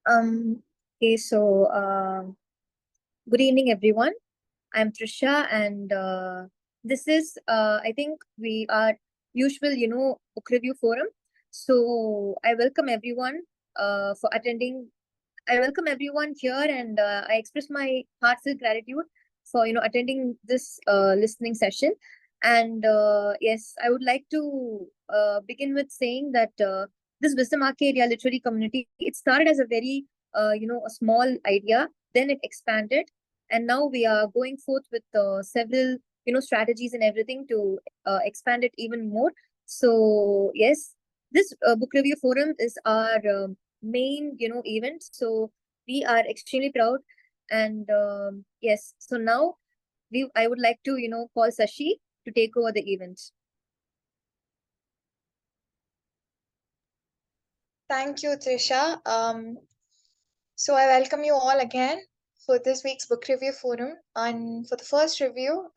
Okay, so good evening, everyone. I'm Trisha, and this is, I think, we are usual, book review forum. So I welcome everyone for attending. I welcome everyone here, and I express my heartfelt gratitude for attending this listening session. And yes, I would like to begin with saying that this Wisdom Arcadia literary community, it started as a very a small idea, then it expanded, and now we are going forth with several strategies and everything to expand it even more. So yes, this book review forum is our main event, so we are extremely proud. And yes, so now I would like to call Sashi to take over the event. Thank you, Trisha. So I welcome you all again for this week's book review forum. And for the first review,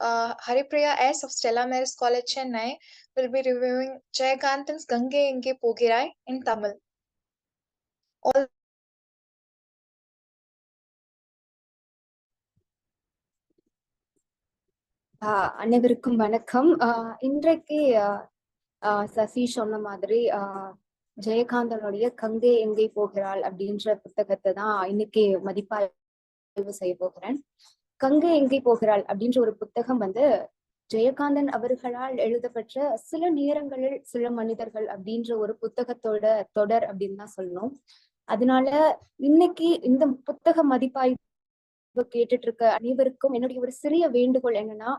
Haripriya S. of Stella Maris College, Chennai, will be reviewing Jayakanthan's Gange Inge Pogirai in Tamil. All அனைவருக்கும் வணக்கம். இன்றைக்கு சசி சொன்ன மாதிரி ஜெயகாந்தனுடைய கங்கை எங்கே போகிறாள் அப்படின்ற புத்தகத்தை தான் இன்னைக்கு மதிப்பாய்வு செய்ய போகிறேன். கங்கை எங்கே போகிறாள் அப்படின்ற ஒரு புத்தகம் ஜெயகாந்தன் அவர்களால் எழுதப்பட்ட சில நேரங்களில் சில மனிதர்கள் அப்படின்ற ஒரு புத்தகத்தோட தொடர் அப்படின்னு தான் சொல்லணும். அதனால இன்னைக்கு இந்த புத்தக மதிப்பாய்வு கேட்டுட்டு இருக்க அனைவருக்கும் என்னுடைய ஒரு சிறிய வேண்டுகோள் என்னன்னா,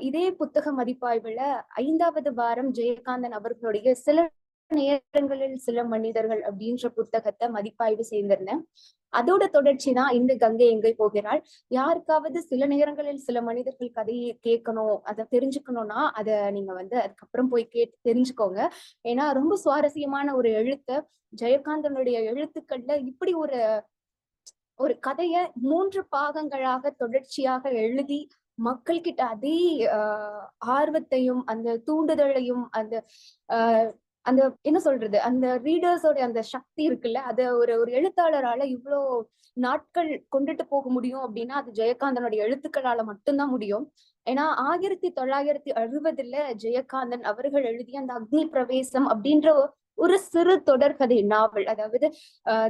இதே புத்தக மதிப்பாய்வுல 5வது வாரம் ஜெயகாந்தன் அவர்களுடைய சில நேரங்களில் சில மனிதர்கள் அப்படின்ற புத்தகத்தை மதிப்பாய்வு செய்திருந்தேன். அதோட தொடர்ச்சி தான் இந்த கங்கை எங்கே போகிறாள். யாருக்காவது சில நேரங்களில் சில மனிதர்கள் கதையை கேட்கணும், அதை தெரிஞ்சுக்கணும்னா அதை நீங்க அதுக்கப்புறம் போய் கேட்டு தெரிஞ்சுக்கோங்க. ஏன்னா ரொம்ப சுவாரஸ்யமான ஒரு எழுத்து. ஜெயகாந்தனுடைய எழுத்துக்கள்ல இப்படி ஒரு கதைய 3 பாகங்களாக தொடர்ச்சியாக எழுதி மக்கள் கிட்ட அதே ஆர்வத்தையும் அந்த தூண்டுதலையும் அந்த என்ன சொல்றது, அந்த ரீடர்ஸோட அந்த சக்தி இருக்குல்ல, அது ஒரு எழுத்தாளரால இவ்வளோ நாட்கள் கொண்டுட்டு போக முடியும் அப்படின்னா அது ஜெயகாந்தனுடைய எழுத்துக்களால மட்டும்தான் முடியும். ஏன்னா 1960 ஜெயகாந்தன் அவர்கள் எழுதிய அந்த அக்னி பிரவேசம் அப்படின்ற ஒரு சிறு தொடர்கதை நாவல், அதாவது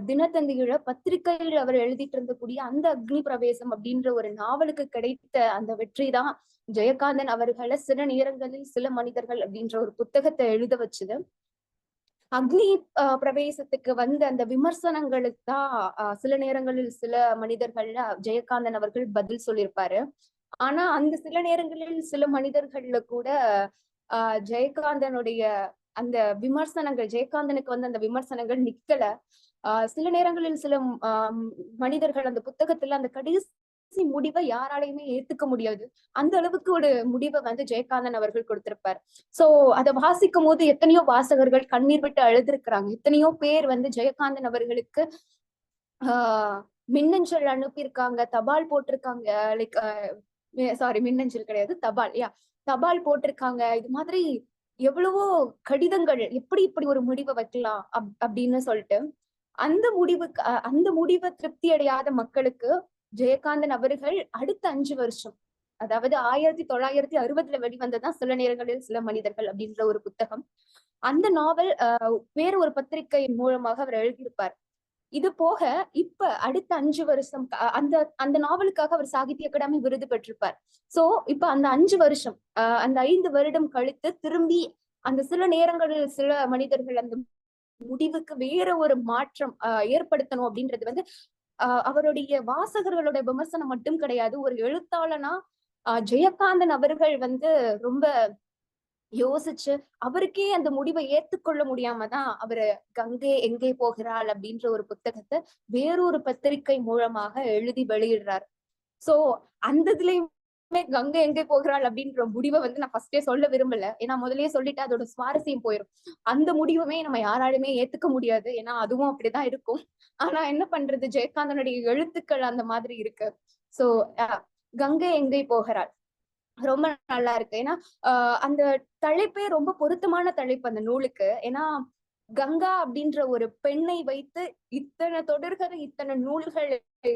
தினத்தந்தியில பத்திரிகையில் அவர் எழுதிட்டு இருந்தக்கூடிய அந்த அக்னி பிரவேசம் அப்படின்ற ஒரு நாவலுக்கு கிடைத்த அந்த வெற்றி தான் ஜெயகாந்தன் அவர்களை சில நேரங்களில் சில மனிதர்கள் அப்படின்ற ஒரு புத்தகத்தை எழுத வச்சது. அக்னி பிரவேசத்துக்கு அந்த விமர்சனங்களுக்கு தான் சில நேரங்களில் சில மனிதர்கள்ல ஜெயகாந்தன் அவர்கள் பதில் சொல்லியிருப்பாரு. ஆனா அந்த சில நேரங்களில் சில மனிதர்கள்ல கூட ஜெயகாந்தனுடைய அந்த விமர்சனங்கள், ஜெயகாந்தனுக்கு அந்த விமர்சனங்கள் நிக்கல. சில நேரங்களில் சில மனிதர்கள் அந்த புத்தகத்துல அந்த கடைசி முடிவை யாராலையுமே ஏத்துக்க முடியாது. அந்த அளவுக்கு ஒரு முடிவை ஜெயகாந்தன் அவர்கள் கொடுத்திருப்பார். சோ அதை வாசிக்கும் போது எத்தனையோ வாசகர்கள் கண்ணீர் விட்டு அழுதுருக்கிறாங்க. எத்தனையோ பேர் ஜெயகாந்தன் அவர்களுக்கு மின்னஞ்சல் அனுப்பியிருக்காங்க, தபால் போட்டிருக்காங்க. லைக் சாரி, மின்னஞ்சல் கிடையாது, தபால். தபால் போட்டிருக்காங்க. இது மாதிரி எவ்வளவோ கடிதங்கள், எப்படி இப்படி ஒரு முடிவை வைக்கலாம் அப்படின்னு சொல்லிட்டு அந்த முடிவை திருப்தி அடையாத மக்களுக்கு ஜெயகாந்தன் அவர்கள் அடுத்த 5 வருஷம், அதாவது 1960 வெளிவந்ததான் சில நேரங்களில் சில மனிதர்கள் அப்படின்ற ஒரு புத்தகம். அந்த நாவல் வேற ஒரு பத்திரிகையின் மூலமாக அவர் எழுதியிருப்பார். இது போக இப்ப அடுத்த 5 வருஷம் அந்த நாவலுக்காக அவர் சாகித்ய அகாடமி விருது பெற்றிருப்பார். சோ இப்ப அந்த 5 வருஷம், அந்த 5 வருடம் கழித்து திரும்பி அந்த சில நேரங்களில் சில மனிதர்கள் அந்த முடிவுக்கு வேற ஒரு மாற்றம் ஏற்படுத்தணும் அப்படின்றது அவருடைய வாசகர்களோட விமர்சனம் மட்டும் கிடையாது. ஒரு எழுத்தாளனா ஜெயகாந்தன் அவர்கள் ரொம்ப யோசிச்சு அவருக்கே அந்த முடிவை ஏத்துக்கொள்ள முடியாம தான் அவரு கங்கை எங்கே போகிறாள் அப்படின்ற ஒரு புத்தகத்தை வேறொரு பத்திரிகை மூலமாக எழுதி வெளியிடுறாரு. சோ அந்த இதுலயுமே கங்கை எங்கே போகிறாள் அப்படின்ற முடிவை நான் ஃபர்ஸ்டே சொல்ல விரும்பல. ஏன்னா முதல்லயே சொல்லிட்டு அதோட சுவாரஸ்யம் போயிடும். அந்த முடிவுமே நம்ம யாராலுமே ஏத்துக்க முடியாது. ஏன்னா அதுவும் அப்படிதான் இருக்கும். ஆனா என்ன பண்றது, ஜெயகாந்தனுடைய எழுத்துக்கள் அந்த மாதிரி இருக்கு. சோ கங்கை எங்கே போகிறாள் ரொம்ப நல்லா இருக்கு. ஏன்னா அந்த தலைப்பே ரொம்ப பொருத்தமான தலைப்பு அந்த நூலுக்கு. ஏன்னா கங்கா அப்படின்ற ஒரு பெண்ணை வைத்து இத்தனை தொடர்கள் இத்தனை நூல்கள்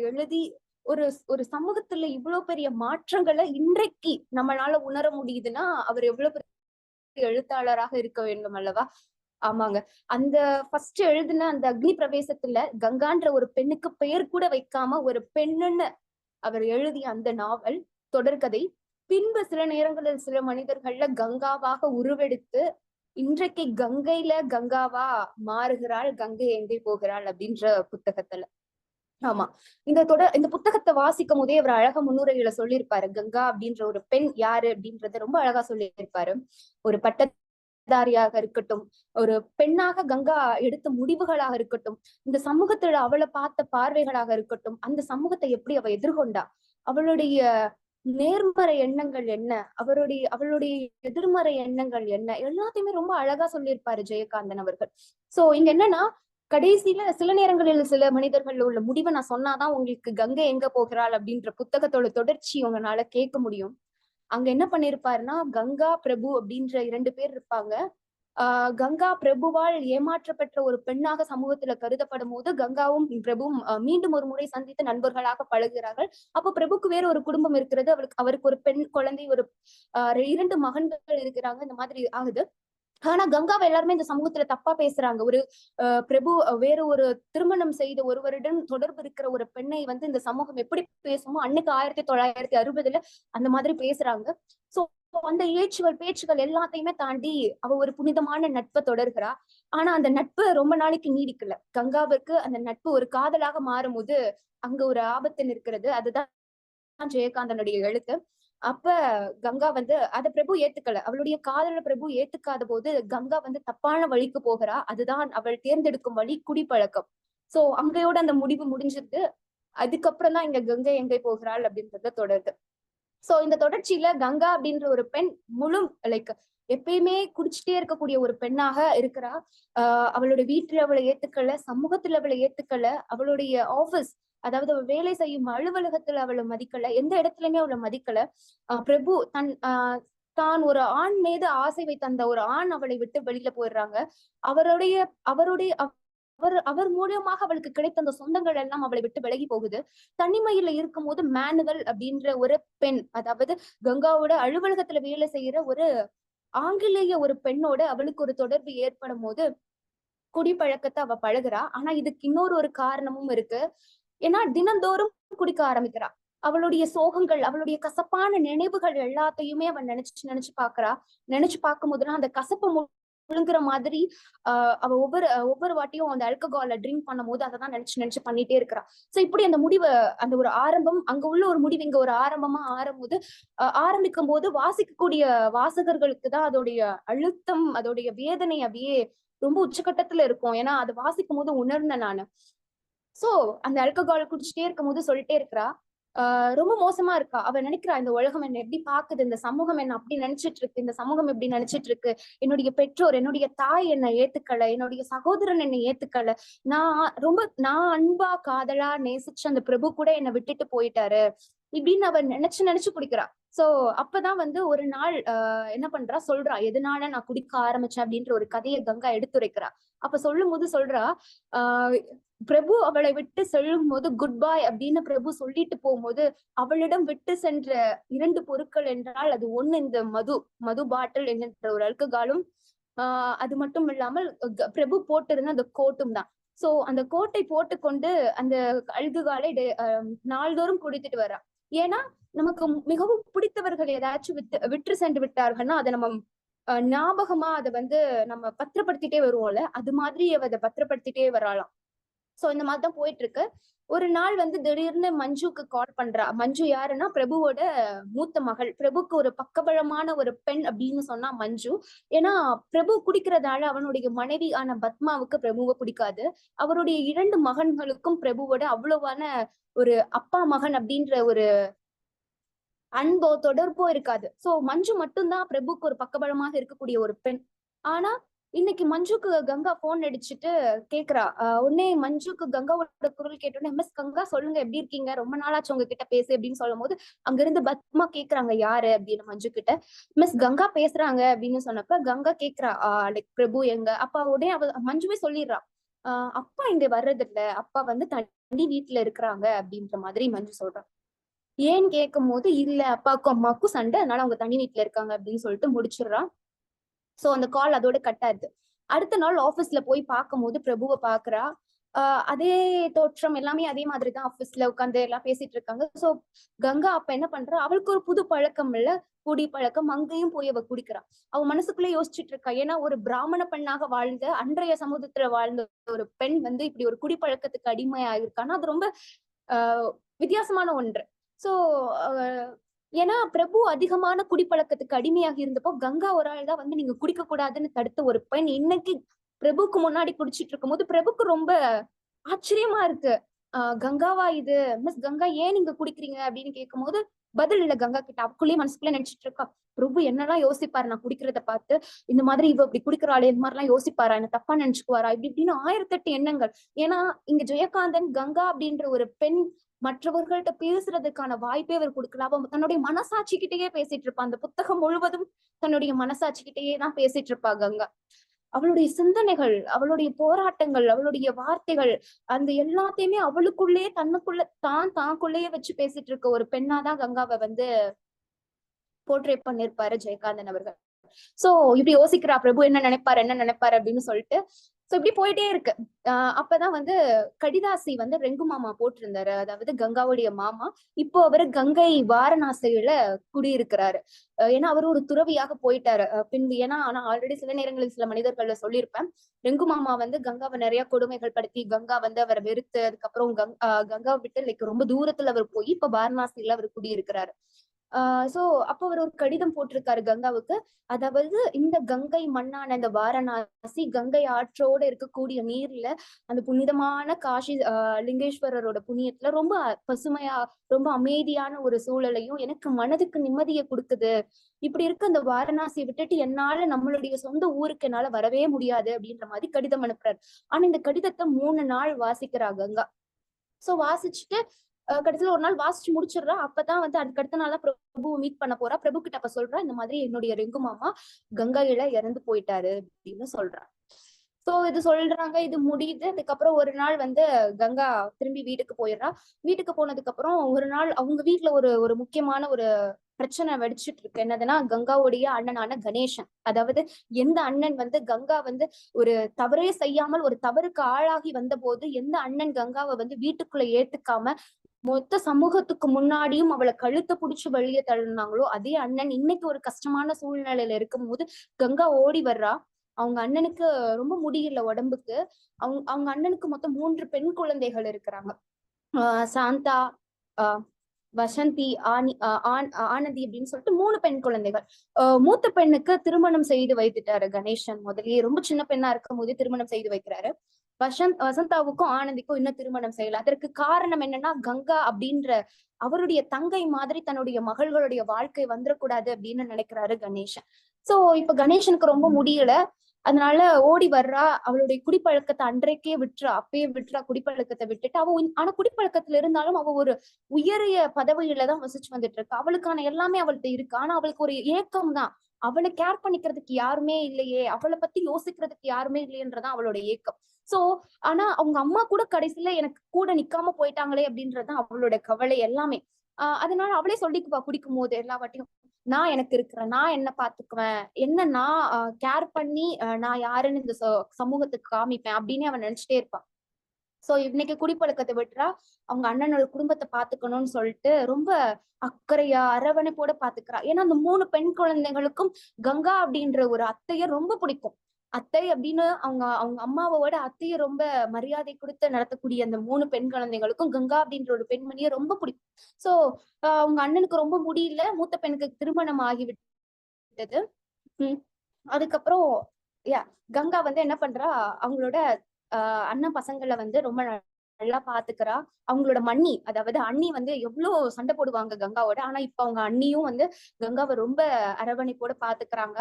எழுதி ஒரு ஒரு சமூகத்துல இவ்வளவு பெரிய மாற்றங்களை இன்றைக்கு நம்மளால உணர முடியுதுன்னா அவர் எவ்வளவு பெரிய எழுத்தாளராக இருக்க வேண்டும் அல்லவா? ஆமாங்க. அந்த ஃபர்ஸ்ட் எழுதின அந்த அக்னி பிரவேசத்துல கங்கான்ற ஒரு பெண்ணுக்கு பெயர் கூட வைக்காம ஒரு பெண்ணுன்னு அவர் எழுதிய அந்த நாவல் தொடர்கதை பின்பு சில நேரங்களில் சில மனிதர்கள்ல கங்காவாக உருவெடுத்து இன்றைக்கு கங்கையில கங்காவா மாறுகிறாள், கங்கை எங்கே போகிறாள் அப்படின்ற புத்தகத்துல. ஆமா, இந்த புத்தகத்தை வாசிக்கும் போதே அவர் அழகா முன்னுரையில சொல்லியிருப்பாரு. கங்கா அப்படின்ற ஒரு பெண் யாரு அப்படின்றத ரொம்ப அழகா சொல்லியிருப்பாரு. ஒரு பட்டதாரியாக இருக்கட்டும், ஒரு பெண்ணாக கங்கா எடுத்த முடிவுகளாக இருக்கட்டும், இந்த சமூகத்துல அவளை பார்த்த பார்வைகளாக இருக்கட்டும், அந்த சமூகத்தை எப்படி அவ எதிர்கொண்டா, அவளுடைய நேர்மறை எண்ணங்கள் என்ன, அவளுடைய எதிர்மறை எண்ணங்கள் என்ன, எல்லாத்தையுமே ரொம்ப அழகா சொல்லியிருப்பாரு ஜெயகாந்தன் அவர்கள். சோ இங்க என்னன்னா, கடைசியில சில நேரங்களில் சில மனிதர்கள் உள்ள முடிவை நான் சொன்னாதான் உங்களுக்கு கங்கை எங்க போகிறாள் அப்படின்ற புத்தகத்தோட தொடர்ச்சி உங்களால கேட்க முடியும். அங்க என்ன பண்ணிருப்பாருன்னா, கங்கா பிரபு அப்படின்ற 2 பேர் இருப்பாங்க. கங்கா பிரபுவால் ஏமாற்றப்பெற்ற ஒரு பெண்ணாக சமூகத்துல கருதப்படும் போது கங்காவும் பிரபுவும் மீண்டும் ஒரு முறை சந்தித்து நண்பர்களாக பழகுகிறார்கள். அப்போ பிரபுக்கு வேற ஒரு குடும்பம் இருக்கிறது, அவருக்கு ஒரு பெண் குழந்தை, ஒரு 2 மகன்கள் இருக்கிறாங்க. இந்த மாதிரி ஆகுது. ஆனா கங்காவை எல்லாருமே இந்த சமூகத்துல தப்பா பேசுறாங்க. ஒரு பிரபு வேற ஒரு திருமணம் செய்த ஒருவரிடம் தொடர்பு இருக்கிற ஒரு பெண்ணை வந்து இந்த சமூகம் எப்படி பேசுமோ அன்னைக்கு 1960 அந்த மாதிரி பேசுறாங்க. சோ அந்த பேச்சுகள் எல்லாத்தையுமே தாண்டி அவ ஒரு புனிதமான நட்பை தொடர்கிறா. ஆனா அந்த நட்பு ரொம்ப நாளைக்கு நீடிக்கல. கங்காவுக்கு அந்த நட்பு ஒரு காதலாக மாறும்போது அங்க ஒரு ஆபத்து இருக்கிறது. அதுதான் ஜெயகாந்தனுடைய எழுத்து. அப்ப கங்கா வந்து அத பிரபு ஏத்துக்கல. அவளுடைய காதல பிரபு ஏத்துக்காத போது கங்கா வந்து தப்பான வழிக்கு போகிறா. அதுதான் அவள் தேர்ந்தெடுக்கும் வழி குடிப்பழக்கம். சோ அங்கயோட அந்த முடிவு முடிஞ்சிருக்கு. அதுக்கப்புறம் தான் இங்க கங்கை எங்கே போகிறாள் அப்படின்றத தொடருது. சோ இந்த தொடர்ச்சியில கங்கா அப்படின்ற ஒரு பெண் முழு லைக் எப்பயுமே குடிச்சிட்டே இருக்கக்கூடிய ஒரு பெண்ணாக இருக்கிறா. அவளுடைய வீட்டுல அவளை ஏத்துக்கல, சமூகத்துல அவளை ஏத்துக்கல, அவளுடைய ஆபீஸ் அதாவது அவள் வேலை செய்யும் அலுவலகத்துல அவளை மதிக்கல, எந்த இடத்துலயுமே அவளை மதிக்கல. பிரபு தான் ஒரு ஆண் மீது ஆசை வைத்த அந்த ஒரு ஆண் அவளை விட்டு வெளியில போயிடுறாங்க. அவருடைய அவருடைய அவர் மூலியமாக அவளுக்கு கிடைத்த அந்த சொந்தங்கள் எல்லாம் அவளை விட்டு விலகி போகுது. தனிமையில இருக்கும் போது மேனுவல் அப்படின்ற ஒரு பெண், அதாவது கங்காவோட அலுவலகத்துல வேலை செய்யற ஒரு ஆங்கிலேய ஒரு பெண்ணோட அவளுக்கு ஒரு தொடர்பு ஏற்படும் போது குடிப்பழக்கத்தை அவ பழகுறா. ஆனா இதுக்கு இன்னொரு காரணமும் இருக்கு. ஏன்னா தினந்தோறும் குடிக்க ஆரம்பிக்கிறா. அவளுடைய சோகங்கள், அவளுடைய கசப்பான நினைவுகள் எல்லாத்தையுமே அவன் நினைச்சு பாக்குறா. நினைச்சு பார்க்கும் போதுலாம் அந்த கசப்பு முழுங்குற மாதிரி அவ ஒவ்வொரு வாட்டியும் அந்த ஆல்கஹாலை ட்ரிங்க் பண்ணும் போது அதை தான் நினைச்சு பண்ணிட்டே இருக்கிறா. சோ இப்படி அந்த முடிவை, அந்த ஒரு ஆரம்பம், அங்க உள்ள ஒரு முடிவு இங்க ஒரு ஆரம்பமா ஆரம்பிக்கும் போது வாசிக்கக்கூடிய வாசகர்களுக்கு தான் அதோடைய அழுத்தம், அதோடைய வேதனை அப்படியே ரொம்ப உச்சகட்டத்துல இருக்கும். ஏன்னா அதை வாசிக்கும் போது உணர்ந்தேன் நானு. சோ அந்த ஆல்கஹால் குடிச்சிட்டே இருக்கும் போது சொல்லிட்டே இருக்கிறா, ரொம்ப மோசமா இருக்கா. அவ நினைக்கிறா, இந்த உலகம் என்ன எப்படி பாக்குது, இந்த சமூகம் என்ன அப்படி நினைச்சிட்டு இருக்கு, இந்த சமூகம் எப்படி நினைச்சிட்டு இருக்கு, என்னுடைய பெற்றோர், என்னுடைய தாய் என்னை ஏத்துக்கல, என்னுடைய சகோதரன் என்னை ஏத்துக்கல, நான் அன்பா காதலா நேசிச்ச அந்த பிரபு கூட என்னை விட்டுட்டு போயிட்டாரு இப்படின்னு அவ நினைச்சு குடிக்கிறா. சோ அப்பதான் வந்து ஒரு நாள் என்ன பண்றா, சொல்றா எதனால நான் குடிக்க ஆரம்பிச்சேன் அப்படின்ற ஒரு கதையை கங்கா எடுத்துரைக்கிறா. அப்ப சொல்லும் போது சொல்றா, ஆஹ் பிரபு அவளை விட்டு செல்லும் போது குட் பாய் அப்படின்னு பிரபு சொல்லிட்டு போகும்போது அவளிடம் விட்டு சென்ற 2 பொருட்கள் என்றால் அது ஒண்ணு இந்த மது பாட்டில் என்கின்ற ஒரு அல்கஹாலும், அது மட்டும் இல்லாமல் பிரபு போட்டிருந்த அந்த கோட்டும் தான். சோ அந்த கோட்டை போட்டுக்கொண்டு அந்த அல்கஹாலை நாள்தோறும் குடித்துட்டு வரா. ஏன்னா நமக்கு மிகவும் பிடித்தவர்கள் ஏதாச்சும் விட்டு சென்று விட்டார்கள்னா அதை நம்ம ஞாபகமா அதை வந்து நம்ம பத்திரப்படுத்திட்டே வருவோம்ல, அது மாதிரி அதை பத்திரப்படுத்திட்டே வராலாம். சோ இந்த மாதிரிதான் போயிட்டு இருக்கு. ஒரு நாள் வந்து திடீர்னு மஞ்சுக்கு கால் பண்றா. மஞ்சு யாருன்னா பிரபுவோட மூத்த மகள். பிரபுக்கு ஒரு பக்கபலமான ஒரு பெண் அப்படின்னு சொன்னா மஞ்சு. ஏன்னா பிரபு குடிக்கிறதால அவனுடைய மனைவி ஆன பத்மாவுக்கு பிரபுவை பிடிக்காது. அவருடைய 2 மகன்களுக்கும் பிரபுவோட அவ்வளவான ஒரு அப்பா மகன் அப்படின்ற ஒரு அன்போ தொடர்போ இருக்காது. சோ மஞ்சு மட்டும்தான் பிரபுக்கு ஒரு பக்கபலமாக இருக்கக்கூடிய ஒரு பெண். ஆனா இன்னைக்கு மஞ்சுக்கு கங்கா போன் அடிச்சுட்டு கேக்குறா. உடனே மஞ்சுக்கு கங்காவோட குரல் கேட்டோன்னே, மிஸ் கங்கா சொல்லுங்க, எப்படி இருக்கீங்க, ரொம்ப நாளாச்சு உங்ககிட்ட பேசு அப்படின்னு சொல்லும் போது அங்க இருந்து பத்மா கேக்குறாங்க யாரு அப்படின்னு மஞ்சு கிட்ட. மிஸ் கங்கா பேசுறாங்க அப்படின்னு சொன்னப்ப கங்கா கேக்குறா, லைக் பிரபு எங்க அப்பா. உடனே மஞ்சுவே சொல்லிடுறா, அப்பா இங்க வர்றது இல்ல, அப்பா வந்து தனி வீட்டுல இருக்கிறாங்க அப்படின்ற மாதிரி மஞ்சு சொல்றா. ஏன்னு கேட்கும் போது, இல்ல அப்பாவுக்கும் அம்மாவுக்கும் சண்டை, அதனால அவங்க தனி வீட்டுல இருக்காங்க அப்படின்னு சொல்லிட்டு முடிச்சிடுறான். சோ அந்த கால் அதோட கட் ஆகுது. அடுத்த நாள் ஆபீஸ்ல போய் பார்க்கும்போது பிரபுவை பாக்குறா. அதே தோற்றம் எல்லாமே அதே மாதிரிதான், ஆபீஸ்ல உட்காந்து எல்லாம் பேசிட்டு இருக்காங்க. சோ கங்கா அப்ப என்ன பண்றா, அவளுக்கு ஒரு புது பழக்கம் இல்ல, குடி பழக்கம். அங்கேயும் போய் அவ குடிக்கிறா. அவ மனசுக்குள்ளே யோசிச்சுட்டு இருக்கா. ஏன்னா ஒரு பிராமண பெண்ணாக வாழ்ந்த, அன்றைய சமூகத்துல வாழ்ந்த ஒரு பெண் வந்து இப்படி ஒரு குடிப்பழக்கத்துக்கு அடிமையாயிருக்கான்னா அது ரொம்ப வித்தியாசமான ஒன்று. சோ ஏன்னா பிரபு அதிகமான குடிப்பழக்கத்துக்கு அடிமையாக இருந்தப்போ கங்கா ஒரு ஆள் தான் வந்து நீங்க குடிக்க கூடாதுன்னு தடுத்த ஒரு பெண் இன்னைக்கு பிரபுக்கு முன்னாடி குடிச்சிட்டு இருக்கும் போது பிரபுக்கு ரொம்ப ஆச்சரியமா இருக்கு. கங்காவா இது, மிஸ் கங்கா ஏன் நீங்க குடிக்கிறீங்க அப்படின்னு கேட்கும் போது பதில் இல்ல கங்கா கிட்ட. அவக்குள்ளேயே மனசுக்குள்ள நினைச்சிட்டு இருக்கா, பிரபு என்னெல்லாம் யோசிப்பாரு நான் குடிக்கிறத பார்த்து, இந்த மாதிரி இவ இப்படி குடிக்கிறாளே, இந்த மாதிரி எல்லாம் யோசிப்பாரா, என்ன தப்பா நினைச்சுக்குவாரா, இப்படி இப்படின்னு 1008 எண்ணங்கள். ஏன்னா இங்க ஜெயகாந்தன் கங்கா அப்படின்ற ஒரு பெண் மற்றவர்கள்ட்ட பேசுறதுக்கான வாய்ப்பே அவர் கொடுக்கல. அவ தன்னுடைய மனசாட்சி கிட்டேயே பேசிட்டு இருப்பா. அந்த புத்தகம் முழுவதும் தன்னுடைய மனசாட்சி கிட்டேயே தான் பேசிட்டு இருப்பா கங்கா. அவளுடைய சிந்தனைகள், அவளுடைய போராட்டங்கள், அவளுடைய வார்த்தைகள், அந்த எல்லாத்தையுமே அவளுக்குள்ளேயே தன்னுக்குள்ள தாக்குள்ளேயே வச்சு பேசிட்டு இருக்க ஒரு பெண்ணாதான் கங்காவை வந்து போர்ட்ரேட் பண்ணிருப்பாரு ஜெயகாந்தன் அவர்கள். சோ இப்படி யோசிக்கிறா, பிரபு என்ன நினைப்பாரு அப்படின்னு சொல்லிட்டு. சோ இப்படி போயிட்டே இருக்கு. அப்பதான் வந்து கடிதாசி வந்து ரெங்கு மாமா போட்டிருந்தாரு, அதாவது கங்காவுடைய மாமா. இப்போ அவரு கங்கை வாரணாசியில குடியிருக்கிறாரு. ஏன்னா அவரு ஒரு துறவியாக போயிட்டாரு பின்பு. ஏன்னா ஆனா ஆல்ரெடி சில நேரங்களில் சில மனிதர்கள்ல சொல்லியிருப்பேன், ரெங்கு மாமா வந்து கங்காவை நிறைய கொடுமைகள் படுத்தி கங்கா வந்து அவரை வெறுத்து அதுக்கப்புறம் கங்காவை விட்டு லைக் ரொம்ப தூரத்துல அவர் போய் இப்ப வாரணாசியில அவர் குடியிருக்கிறாரு. சோ அப்ப அவர் ஒரு கடிதம் போட்டிருக்காரு கங்காவுக்கு. அதாவது இந்த கங்கை மண்ணான இந்த வாரணாசி கங்கை ஆற்றோட இருக்கக்கூடிய நீர்ல அந்த புனிதமான காஷி லிங்கேஸ்வரரோட புண்ணியத்துல ரொம்ப பசுமையா ரொம்ப அமைதியான ஒரு சூழலையும் எனக்கு மனதுக்கு நிம்மதியை கொடுக்குது. இப்படி இருக்க அந்த வாரணாசியை விட்டுட்டு என்னால நம்மளுடைய சொந்த ஊருக்கு என்னால வரவே முடியாது அப்படின்ற மாதிரி கடிதம் அனுப்புறாரு. ஆனா இந்த கடிதத்தை 3 நாள் வாசிக்கிறா கங்கா. சோ வாசிச்சுட்டு கடைசியில ஒரு நாள் வாசிச்சு முடிச்சிடுறா. அப்பதான் வந்து அதுக்கு அடுத்த நாளா பிரபுவை மீட் பண்ண போறா. பிரபு கிட்ட அப்ப சொல்றா, இந்த மாதிரி என்னுடைய ரெங்கு மாமா கங்கையில இறந்து போயிட்டாரு அப்படின்னு சொல்றா. சோ இது சொல்றாங்க, இது முடியுது. அதுக்கப்புறம் ஒரு நாள் வந்து கங்கா திரும்பி வீட்டுக்கு போயிடுறா. வீட்டுக்கு போனதுக்கு அப்புறம் ஒரு நாள் அவங்க வீட்டுல ஒரு ஒரு முக்கியமான ஒரு பிரச்சனை வெடிச்சிட்டு இருக்கு. என்னதுன்னா கங்காவுடைய அண்ணனான கணேசன். அதாவது எந்த அண்ணன் வந்து கங்கா வந்து ஒரு தவறே செய்யாமல் ஒரு தவறுக்கு ஆளாகி வந்த போது எந்த அண்ணன் கங்காவை வந்து வீட்டுக்குள்ள ஏத்துக்காம மொத்த சமூகத்துக்கு முன்னாடியும் அவளை கழுத்தை புடிச்சு வெளியே தள்ளினாங்களோ அதே அண்ணன் இன்னைக்கு ஒரு கஷ்டமான சூழ்நிலையில இருக்கும் போது கங்கா ஓடி வர்றா. அவங்க அண்ணனுக்கு ரொம்ப முடியல உடம்புக்கு. அவங்க அண்ணனுக்கு மொத்தம் 3 பெண் குழந்தைகள் இருக்கிறாங்க. சாந்தா, வசந்தி, ஆனந்தி அப்படின்னு சொல்லிட்டு 3 பெண் குழந்தைகள். மூத்த பெண்ணுக்கு திருமணம் செய்து வைத்துட்டாரு கணேசன். முதல்லயே ரொம்ப சின்ன பெண்ணா இருக்கும் போதே திருமணம் செய்து வைக்கிறாரு. வசந்தாவுக்கும் ஆனந்திக்கும் இன்னும் திருமணம் செய்யல. அதற்கு காரணம் என்னன்னா கங்கா அப்படின்ற அவருடைய தங்கை மாதிரி தன்னுடைய மகள்களுடைய வாழ்க்கை வந்துடக்கூடாது அப்படின்னு நினைக்கிறாரு கணேசன். சோ இப்ப கணேசனுக்கு ரொம்ப முடியல. அதனால ஓடி வர்றா. அவளுடைய குடிப்பழக்கத்தை அன்றைக்கே விட்டுறா, அப்பயே விட்டுறா குடிப்பழக்கத்தை விட்டுட்டு. ஆனா குடிப்பழக்கத்துல இருந்தாலும் அவ ஒரு உயரிய பதவியில தான் வசிச்சு வந்துட்டு இருக்கா. அவளுக்கான எல்லாமே அவள்கிட்ட இருக்கு. ஆனா அவளுக்கு ஒரு ஏக்கம் தான், அவளை கேர் பண்ணிக்கிறதுக்கு யாருமே இல்லையே, அவளை பத்தி யோசிக்கிறதுக்கு யாருமே இல்லையன்றதான் அவளோட ஏக்கம். சோ ஆனா அவங்க அம்மா கூட கடைசியில எனக்கு கூட நிக்காம போயிட்டாங்களே அப்படின்றதுதான் அவளோட கவலை எல்லாமே. அதனால அவளே சொல்லிக்குவா குடிக்கும் போது எல்லா வாட்டியும், நான் எனக்கு இருக்கிறேன், நான் என்ன பாத்துக்குவேன், என்ன நான் கேர் பண்ணி நான் யாருன்னு இந்த சமூகத்துக்கு காமிப்பேன் அப்படின்னு அவன் நினைச்சிட்டே இருப்பான். சோ இன்னைக்கு குடிப்பழக்கத்தை விட்டுறா. அவங்க அண்ணனோட குடும்பத்தை பாத்துக்கணும்னு சொல்லிட்டு ரொம்ப அக்கறையா அரவணைப்போட பாத்துக்கிறா. ஏன்னா அந்த 3 பெண் குழந்தைகளுக்கும் கங்கா அப்படின்ற ஒரு அத்தைய ரொம்ப பிடிக்கும். அத்தை அப்படின்னு அவங்க அவங்க அம்மாவோட அத்தைய ரொம்ப மரியாதை கொடுத்து நடத்தக்கூடிய அந்த 3 பெண் குழந்தைகளுக்கும் கங்கா அப்படின்ற ஒரு பெண்மணியை ரொம்ப பிடிக்கும். சோ அவங்க அண்ணனுக்கு ரொம்ப முடியல, மூத்த பெண்ணுக்கு திருமணம் ஆகிவிட்டது. அதுக்கப்புறம் கங்கா வந்து என்ன பண்றா, அவங்களோட அண்ணன் பசங்களை வந்து ரொம்ப நல்லா பாத்துக்கிறா. அவங்களோட மன்னி, அதாவது அண்ணி வந்து எவ்வளவு சண்டை போடுவாங்க கங்காவோட. ஆனா இப்ப அவங்க அண்ணியும் வந்து கங்காவை ரொம்ப அரவணைப்போட பாத்துக்கிறாங்க.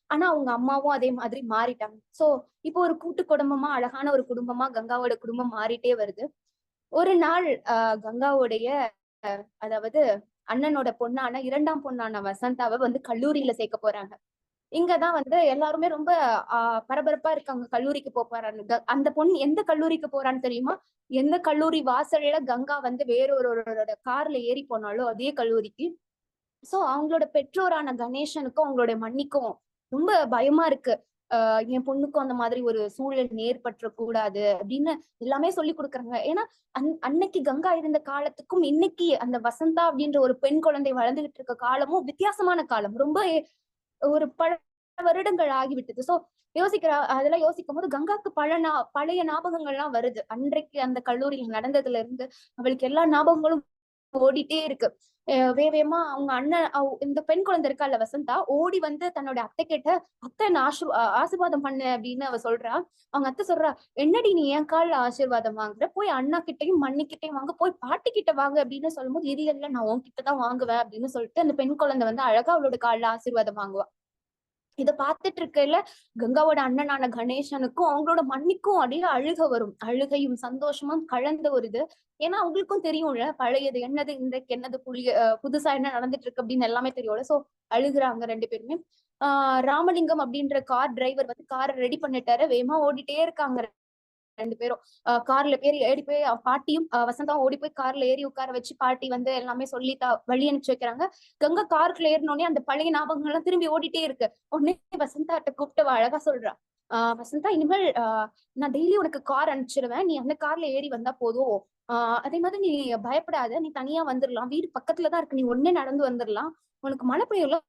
ஆனா அவங்க அம்மாவும் அதே மாதிரி மாறிட்டாங்க. சோ இப்போ ஒரு கூட்டு குடும்பமா, அழகான ஒரு குடும்பமா கங்காவோட குடும்பம் மாறிட்டே வருது. ஒரு நாள் கங்காவுடைய அதாவது அண்ணனோட பொண்ணான 2ஆம் பொண்ணான வசந்தாவை வந்து கல்லூரியில சேர்க்க போறாங்க. இங்கதான் வந்து எல்லாருமே ரொம்ப பரபரப்பா இருக்காங்க. கல்லூரிக்கு போறான்னு. அந்த பொண்ணு எந்த கல்லூரிக்கு போறான்னு தெரியுமா? எந்த கல்லூரி வாசல்ல கங்கா வந்து வேறொருவரோட கார்ல ஏறி போனாலும் அதே கல்லூரிக்கு. சோ அவங்களோட பெற்றோரான கணேசனுக்கும் அவங்களோட மன்னிக்கும் ரொம்ப பயமா இருக்கு. என் பொண்ணுக்கும் அந்த மாதிரி ஒரு சூழல் ஏற்பற்ற கூடாது அப்படின்னு எல்லாமே சொல்லி கொடுக்குறாங்க. ஏன்னா அன்னைக்கு கங்கா இருந்த காலத்துக்கும் இன்னைக்கு அந்த வசந்தா அப்படின்ற ஒரு பெண் குழந்தை வளர்ந்துகிட்டு இருக்க காலமும் வித்தியாசமான காலம். ரொம்ப ஒரு வருடங்கள் ஆகிவிட்டது. சோ அதெல்லாம் யோசிக்கும் போது கங்காக்கு பழைய ஞாபகங்கள்லாம் வருது. அன்றைக்கு அந்த கல்லூரியில் நடந்ததுல இருந்து அவளுக்கு எல்லா ஞாபகங்களும் ஓடிட்டே இருக்கு. வேகமா அவங்க அண்ணன் இந்த பெண் குழந்தை இருக்கால வசந்தா ஓடி வந்து தன்னோட அத்தை கிட்ட, அத்தை நான் ஆசீர்வாதம் பண்ணு அப்படின்னு அவ சொல்றா. அவங்க அத்தை சொல்றா, என்னடி நீ என் கால்ல ஆசீர்வாதம் வாங்குற, போய் அண்ணா கிட்டையும் மண்ணிக்கிட்டையும் வாங்க, போய் பாட்டி கிட்ட வாங்க அப்படின்னு சொல்லும்போது, இது இல்ல நான் உன்கிட்டதான் வாங்குவேன் அப்படின்னு சொல்லிட்டு அந்த பெண் குழந்தை வந்து அழகா அவளோட கால்ல ஆசீர்வாதம் வாங்குவா. இத பாத்துட்டு இருக்கையில கங்காவோட அண்ணனான கணேசனுக்கும் அவங்களோட மண்ணிக்கும் அப்படியே அழுக வரும். அழுகையும் சந்தோஷமும் கலந்த ஒரு இது. ஏன்னா அவங்களுக்கும் தெரியும்ல, பழையது என்னது, இன்றைக்கு என்னது, புதுசா என்ன நடந்துட்டு இருக்கு அப்படின்னு எல்லாமே தெரியும்ல. சோ அழுகுறாங்க 2 பேருமே. ராமலிங்கம் அப்படின்ற கார் டிரைவர் வந்து காரை ரெடி பண்ணிட்டாரு. வேகமா ஓடிட்டே இருக்காங்க 2 பேரும். கார்ல ஏறி போய் பாட்டியும் வசந்தாவும் ஓடி போய் கார்ல ஏறி உட்கார வச்சு பாட்டி வந்து எல்லாமே சொல்லி வழி அனுப்பிச்சு வைக்கிறாங்க. கங்கா காருக்குள்ள ஏறினோடனே அந்த பழைய ஞாபகங்கள் எல்லாம் திரும்பி ஓடிட்டே இருக்கு. உடனே வசந்தாட்ட கூப்பிட்டு அழகா சொல்றா, வசந்தா இனிமேல் நான் டெய்லி உனக்கு கார் அனுப்பிச்சிருவேன், நீ அந்த கார்ல ஏறி வந்தா போதும். அதே மாதிரி நீ பயப்படாத, நீ தனியா வந்துடலாம், வீடு பக்கத்துலதான் இருக்கு, நீ ஒன்னே நடந்து வந்துடலாம், உனக்கு மழை பெய்யல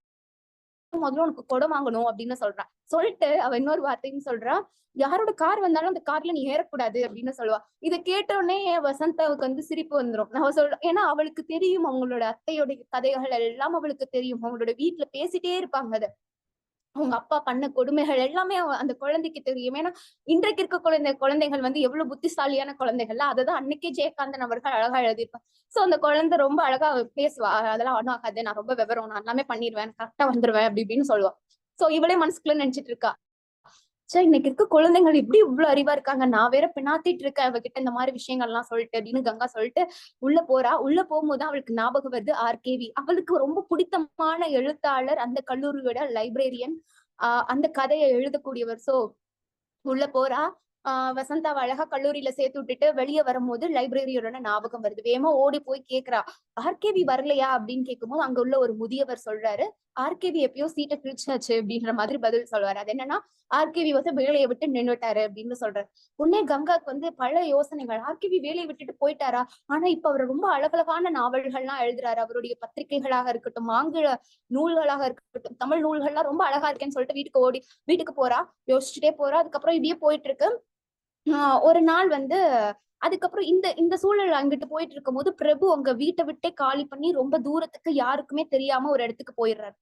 முதல்ல உனக்கு கொடை வாங்கணும் அப்படின்னு சொல்றான். சொல்லிட்டு அவ இன்னொரு வார்த்தையும் சொல்றா, யாரோட கார் வந்தாலும் அந்த கார்ல நீ ஏறக்கூடாது அப்படின்னு சொல்லுவா. இதை கேட்ட உடனே வசந்தாவுக்கு வந்து சிரிப்பு வந்துரும். அவ சொல்ற, ஏன்னா அவளுக்கு தெரியும் அவங்களோட அத்தையோட கதைகள் எல்லாம் அவளுக்கு தெரியும். அவங்களோட வீட்டுல பேசிட்டே இருப்பாங்க அத. அவங்க அப்பா பண்ண கொடுமைகள் எல்லாமே அந்த குழந்தைக்கு தெரியும். ஏன்னா இன்றைக்கு இருக்க குழந்தைகள் வந்து எவ்வளவு புத்திசாலியான குழந்தைகள்ல அததான் அன்னைக்கே ஜெயகாந்தன் அவர்கள் அழகா எழுதியிருப்பார். சோ அந்த குழந்தை ரொம்ப அழகா பேசுவா. அதெல்லாம் ஒன்னும் ஆகாது, நான் ரொம்ப விவரம், நான் எல்லாமே பண்ணிடுவேன், கரெக்டா வந்துருவேன் அப்படி இப்படின்னு சொல்லுவா. சோ இவளே மனசுக்குள்ள நினைச்சிட்டு இருக்கா, சரி இன்னைக்கு இருக்க குழந்தைகள் இப்படி இவ்வளவு அறிவா இருக்காங்க, நான் வேற பினாத்திட்டு இருக்கேன் அவகிட்ட இந்த மாதிரி விஷயங்கள் எல்லாம் சொல்லிட்டு அப்படின்னு கங்கா சொல்லிட்டு உள்ள போறா. உள்ள போகும்போது அவளுக்கு ஞாபகம் வருது ஆர்கேவி. அவளுக்கு ரொம்ப பிடித்தமான எழுத்தாளர், அந்த கல்லூரியோட லைப்ரரியன், அந்த கதையை எழுதக்கூடியவர். சோ உள்ள போறா. வசந்தாவை அழகா கல்லூரியில சேர்த்து விட்டுட்டு வெளியே வரும்போது லைப்ரரியோட ஞாபகம் வருது. வேகமா ஓடி போய் கேக்குறா, ஆர்கேவி வரலையா அப்படின்னு கேட்கும்போது அங்க உள்ள ஒரு முதியவர் சொல்றாரு, ஆர்கேவி எப்பயோ சீட்டை கிழிச்சாச்சு அப்படின்ற மாதிரி பதில் சொல்வாரு. அது என்னன்னா, ஆர்கேவி வந்து வேலையை விட்டு நின்னுட்டாரு அப்படின்னு சொல்றாரு. உடனே கங்காக்கு வந்து பல யோசனைகள். ஆர்கேவி வேலையை விட்டுட்டு போயிட்டாரா? ஆனா இப்ப அவர் ரொம்ப அழகழகான நாவல்கள்லாம் எழுதுறாரு. அவருடைய பத்திரிகைகளாக இருக்கட்டும், ஆங்கில நூல்களாக இருக்கட்டும், தமிழ் நூல்கள்லாம் ரொம்ப அழகா இருக்கேன்னு சொல்லிட்டு வீட்டுக்கு போறா. யோசிச்சுட்டே போறா. அதுக்கப்புறம் இப்படியே போயிட்டு இருக்கு. ஒரு நாள் வந்து அதுக்கப்புறம் இந்த இந்த சூழல் அங்கிட்டு போயிட்டு இருக்கும் போது பிரபு உங்க வீட்டை விட்டே காலி பண்ணி ரொம்ப தூரத்துக்கு யாருக்குமே தெரியாம ஒரு இடத்துக்கு போயிடுறாரு.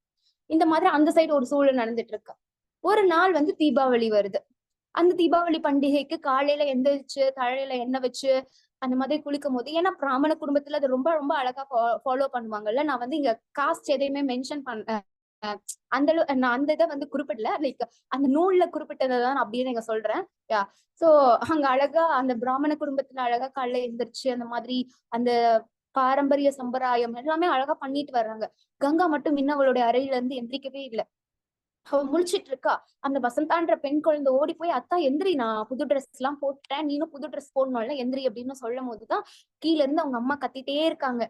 இந்த மாதிரி அந்த சைடு ஒரு சூழல் நடந்துட்டு இருக்கு. ஒரு நாள் வந்து தீபாவளி வருது. அந்த தீபாவளி பண்டிகைக்கு காலையில எந்திரிச்சு தலையில எண்ணெய் வச்சு அந்த மாதிரி குளிக்கும் போது, ஏன்னா பிராமண குடும்பத்துல அது ரொம்ப ரொம்ப அழகா ஃபாலோ பண்ணுவாங்கல்ல. நான் வந்து இங்க காஸ்ட் எதையுமே மென்ஷன் பண்ண நான் அந்த இதை வந்து குறிப்பிடல. லைக் அந்த நூல்ல குறிப்பிட்டதான் அப்படின்னு நீங்க சொல்றேன். சோ அங்க அழகா அந்த பிராமண குடும்பத்துல அழகா காலைல எந்திரிச்சு அந்த மாதிரி அந்த பாரம்பரிய சம்பிரதாயம் எல்லாமே அழகா பண்ணிட்டு வர்றாங்க. கங்கா மட்டும் இன்னும் அவளுடைய அறையில இருந்து எந்திரிக்கவே இல்லை. அவ முழிச்சிட்டு இருக்கா. அந்த வசந்தான்ற பெண் குழந்தை ஓடி போய், அத்தா எந்திரி, நான் புது ட்ரெஸ் எல்லாம் போட்டுட்டேன், நீனும் புது ட்ரெஸ் போடணும்ல, எந்திரி அப்படின்னு சொல்லும் போதுதான் கீழ இருந்து அவங்க அம்மா கத்திட்டே இருக்காங்க,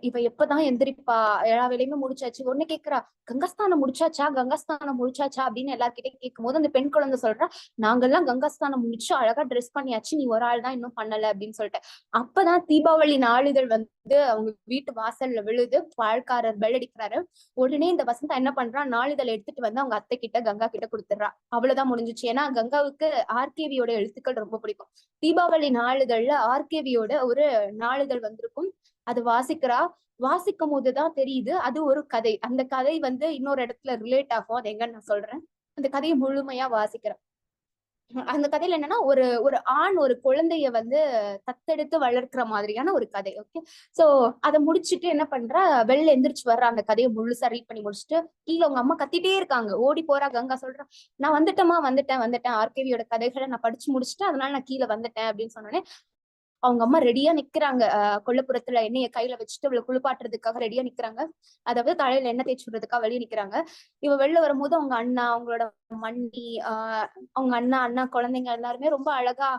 இவ எப்பதான் எந்திரிப்பா, எல்லா வேலையுமே முடிச்சாச்சு. ஒண்ணு கேக்குறா, கங்கஸ்தானம் முடிச்சாச்சா அப்படின்னு எல்லார்கிட்டையும் கேட்கும் போது அந்த பெண் குழந்தை சொல்றா, நாங்கெல்லாம் கங்கஸ்தானம் முடிச்சு அழகா ட்ரெஸ் பண்ணியாச்சு, நீ ஒரு ஆள் தான் இன்னும் பண்ணல அப்படின்னு சொல்லிட்டு. அப்பதான் தீபாவளி நாளிதழ் வந்து அவங்க வீட்டு வாசல்ல விழுது. பால்காரர் பெல் அடிக்கிறாரு. உடனே இந்த வசந்தா என்ன பண்றா, நாளிதழ் எடுத்துட்டு வந்து அவங்க அத்தை கிட்ட கங்கா கிட்ட கொடுத்துடுறா. அவ்வளவுதான் முடிஞ்சிச்சு. ஏன்னா கங்காவுக்கு ஆர்கேவியோட எழுத்துக்கள் ரொம்ப பிடிக்கும். தீபாவளி நாளிதழ்ல ஆர்கேவியோட ஒரு நாளிதழ் வந்திருக்கும். அது வாசிக்கும் போதுதான் தெரியுது அது ஒரு கதை. அந்த கதை வந்து இன்னொரு இடத்துல ரிலேட் ஆகும். அது எங்கன்னு நான் சொல்றேன். அந்த கதையை முழுமையா வாசிக்கிறேன். அந்த கதையில என்னன்னா ஒரு ஒரு ஆண் ஒரு குழந்தைய வந்து தத்தெடுத்து வளர்க்கிற மாதிரியான ஒரு கதை. ஓகே. சோ அதை முடிச்சுட்டு என்ன பண்றா, வெளில எந்திரிச்சு வர்ற அந்த கதையை முழுசா ரீட் பண்ணி முடிச்சுட்டு கீழே உங்க அம்மா கத்திட்டே இருக்காங்க. ஓடி போறா கங்கா, சொல்றா நான் வந்துட்டேமா, வந்துட்டேன் ஆர்கேவியோட கதைகளை நான் படிச்சு முடிச்சுட்டேன், அதனால நான் கீழே வந்துட்டேன் அப்படின்னு சொன்னோன்னே அவங்க அம்மா ரெடியா நிக்கிறாங்க. கொல்லப்புறத்துல எண்ணெய கையில வச்சுட்டு அவளை குளிப்பாட்டுறதுக்காக ரெடியா நிக்கிறாங்க. அதாவது தலையில எண்ணெய் தேய்ச்சி விடுறதுக்காக வெளியே நிக்கிறாங்க. இவ வெளில வரும்போது அவங்க அண்ணா, அவங்களோட மண்ணி, அவங்க அண்ணா குழந்தைங்க எல்லாருமே ரொம்ப அழகா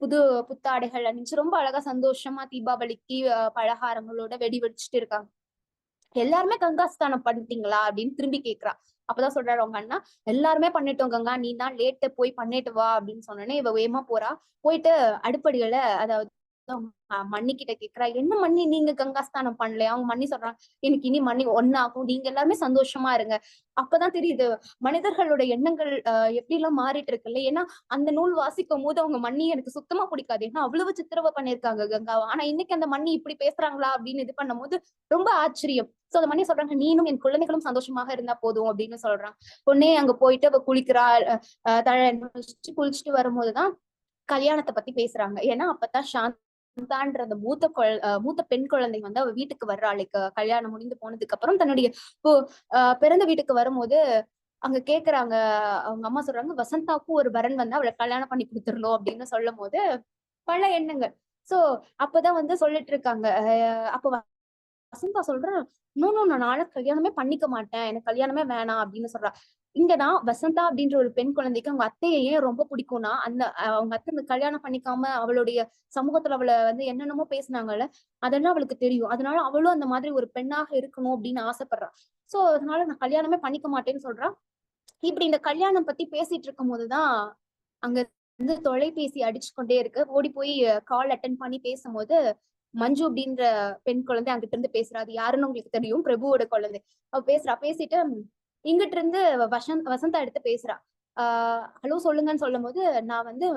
புது புத்தாடைகள் அணிஞ்சு ரொம்ப அழகா சந்தோஷமா தீபாவளிக்கு பலகாரங்களோட வெடி வெடிச்சுட்டு இருக்காங்க. எல்லாருமே கங்காஸ்தானம் பண்ணிட்டீங்களா அப்படின்னு திரும்பி கேக்குறா. அப்பதான் சொல்றாரு அவங்க அண்ணா, எல்லாருமே பண்ணிட்டோம் கங்கா, நீ தான் லேட்டு, போய் பண்ணிட்டு வா அப்படின்னு சொன்னோன்னே இவ வேகமா போறா. போயிட்டு அடுப்படிகளை, அதாவது மண்ணி கிட்ட கேக்குறா, என்ன மண்ணி நீங்க கங்காஸ்தானம் பண்ணலையா? அவங்க மண்ணி சொல்றாங்க, எனக்கு இனி மண்ணி ஒன்னாகும், நீங்க எல்லாருமே சந்தோஷமா இருங்க. அப்பதான் தெரியுது மனிதர்களோட எண்ணங்கள் எப்படி எல்லாம் மாறிட்டு இருக்குல்ல. ஏன்னா அந்த நூல் வாசிக்கும் போது அவங்க மண்ணி எனக்கு சுத்தமா பிடிக்காது, ஏன்னா அவ்வளவு சித்திரவதை பண்ணிருக்காங்க கங்காவை. ஆனா இன்னைக்கு அந்த மண்ணி இப்படி பேசுறாங்களா அப்படின்னு இது பண்ணும் போது ரொம்ப ஆச்சரியம். சோ அந்த மணி சொல்றாங்க, நீனும் என் குழந்தைகளும் சந்தோஷமாக இருந்தா போதும் அப்படின்னு சொல்றாங்க. உடனே அங்க போயிட்டு அவ குளிக்கிறா. தழை குளிச்சுட்டு வரும்போதுதான் கல்யாணத்தை பத்தி பேசுறாங்க. ஏன்னா அப்பதான் சாந்தான்ற அந்த மூத்த பெண் குழந்தை வந்து அவ வீட்டுக்கு வர்றாளுக்கு. கல்யாணம் முடிந்து போனதுக்கு அப்புறம் தன்னுடைய பிறந்த வீட்டுக்கு வரும்போது அங்க கேக்குறாங்க. அவங்க அம்மா சொல்றாங்க, வசந்தாவுக்கும் ஒரு வரன் வந்து அவளை கல்யாணம் பண்ணி கொடுத்துடணும் அப்படின்னு சொல்லும் போது பல எண்ணங்கள். சோ அப்பதான் வந்து சொல்லிட்டு இருக்காங்க. அப்ப வசந்தா சொல்றேன், நான் நாளை கல்யாணமே பண்ணிக்க மாட்டேன், எனக்கு கல்யாணமே வேணாம் அப்படின்னு சொல்றா. இங்கதான் வசந்தா அப்படின்ற ஒரு பெண் குழந்தைக்கு அவங்க அத்தையை ஏன் ரொம்ப பிடிக்கும்னா, அந்த அவங்க அத்தை இந்த கல்யாணம் பண்ணிக்காம அவளுடைய சமூகத்துல அவளை வந்து என்னென்னமோ பேசினாங்கல்ல, அதெல்லாம் அவளுக்கு தெரியும். அதனால அவளும் அந்த மாதிரி ஒரு பெண்ணாக இருக்கணும் அப்படின்னு ஆசைப்படுறா. சோ அதனால நான் கல்யாணமே பண்ணிக்க மாட்டேன்னு சொல்றா. இப்படி இந்த கல்யாணம் பத்தி பேசிட்டு இருக்கும் போதுதான் அங்க வந்து தொலைபேசி அடிச்சு கொண்டே இருக்கு. ஓடி போய் கால் அட்டன் பண்ணி பேசும்போது மஞ்சு அப்படின்ற பெண் குழந்தை அங்கிட்ட இருந்து பேசுறா. அது யாருன்னு உங்களுக்கு தெரியும், பிரபுவோட குழந்தை. அவ பேசுறா. பேசிட்டு இங்கிட்ட இருந்து வசந்தா எடுத்து பேசுறா. ஹலோ சொல்லுங்கன்னு சொல்லும் போது, நான் வந்து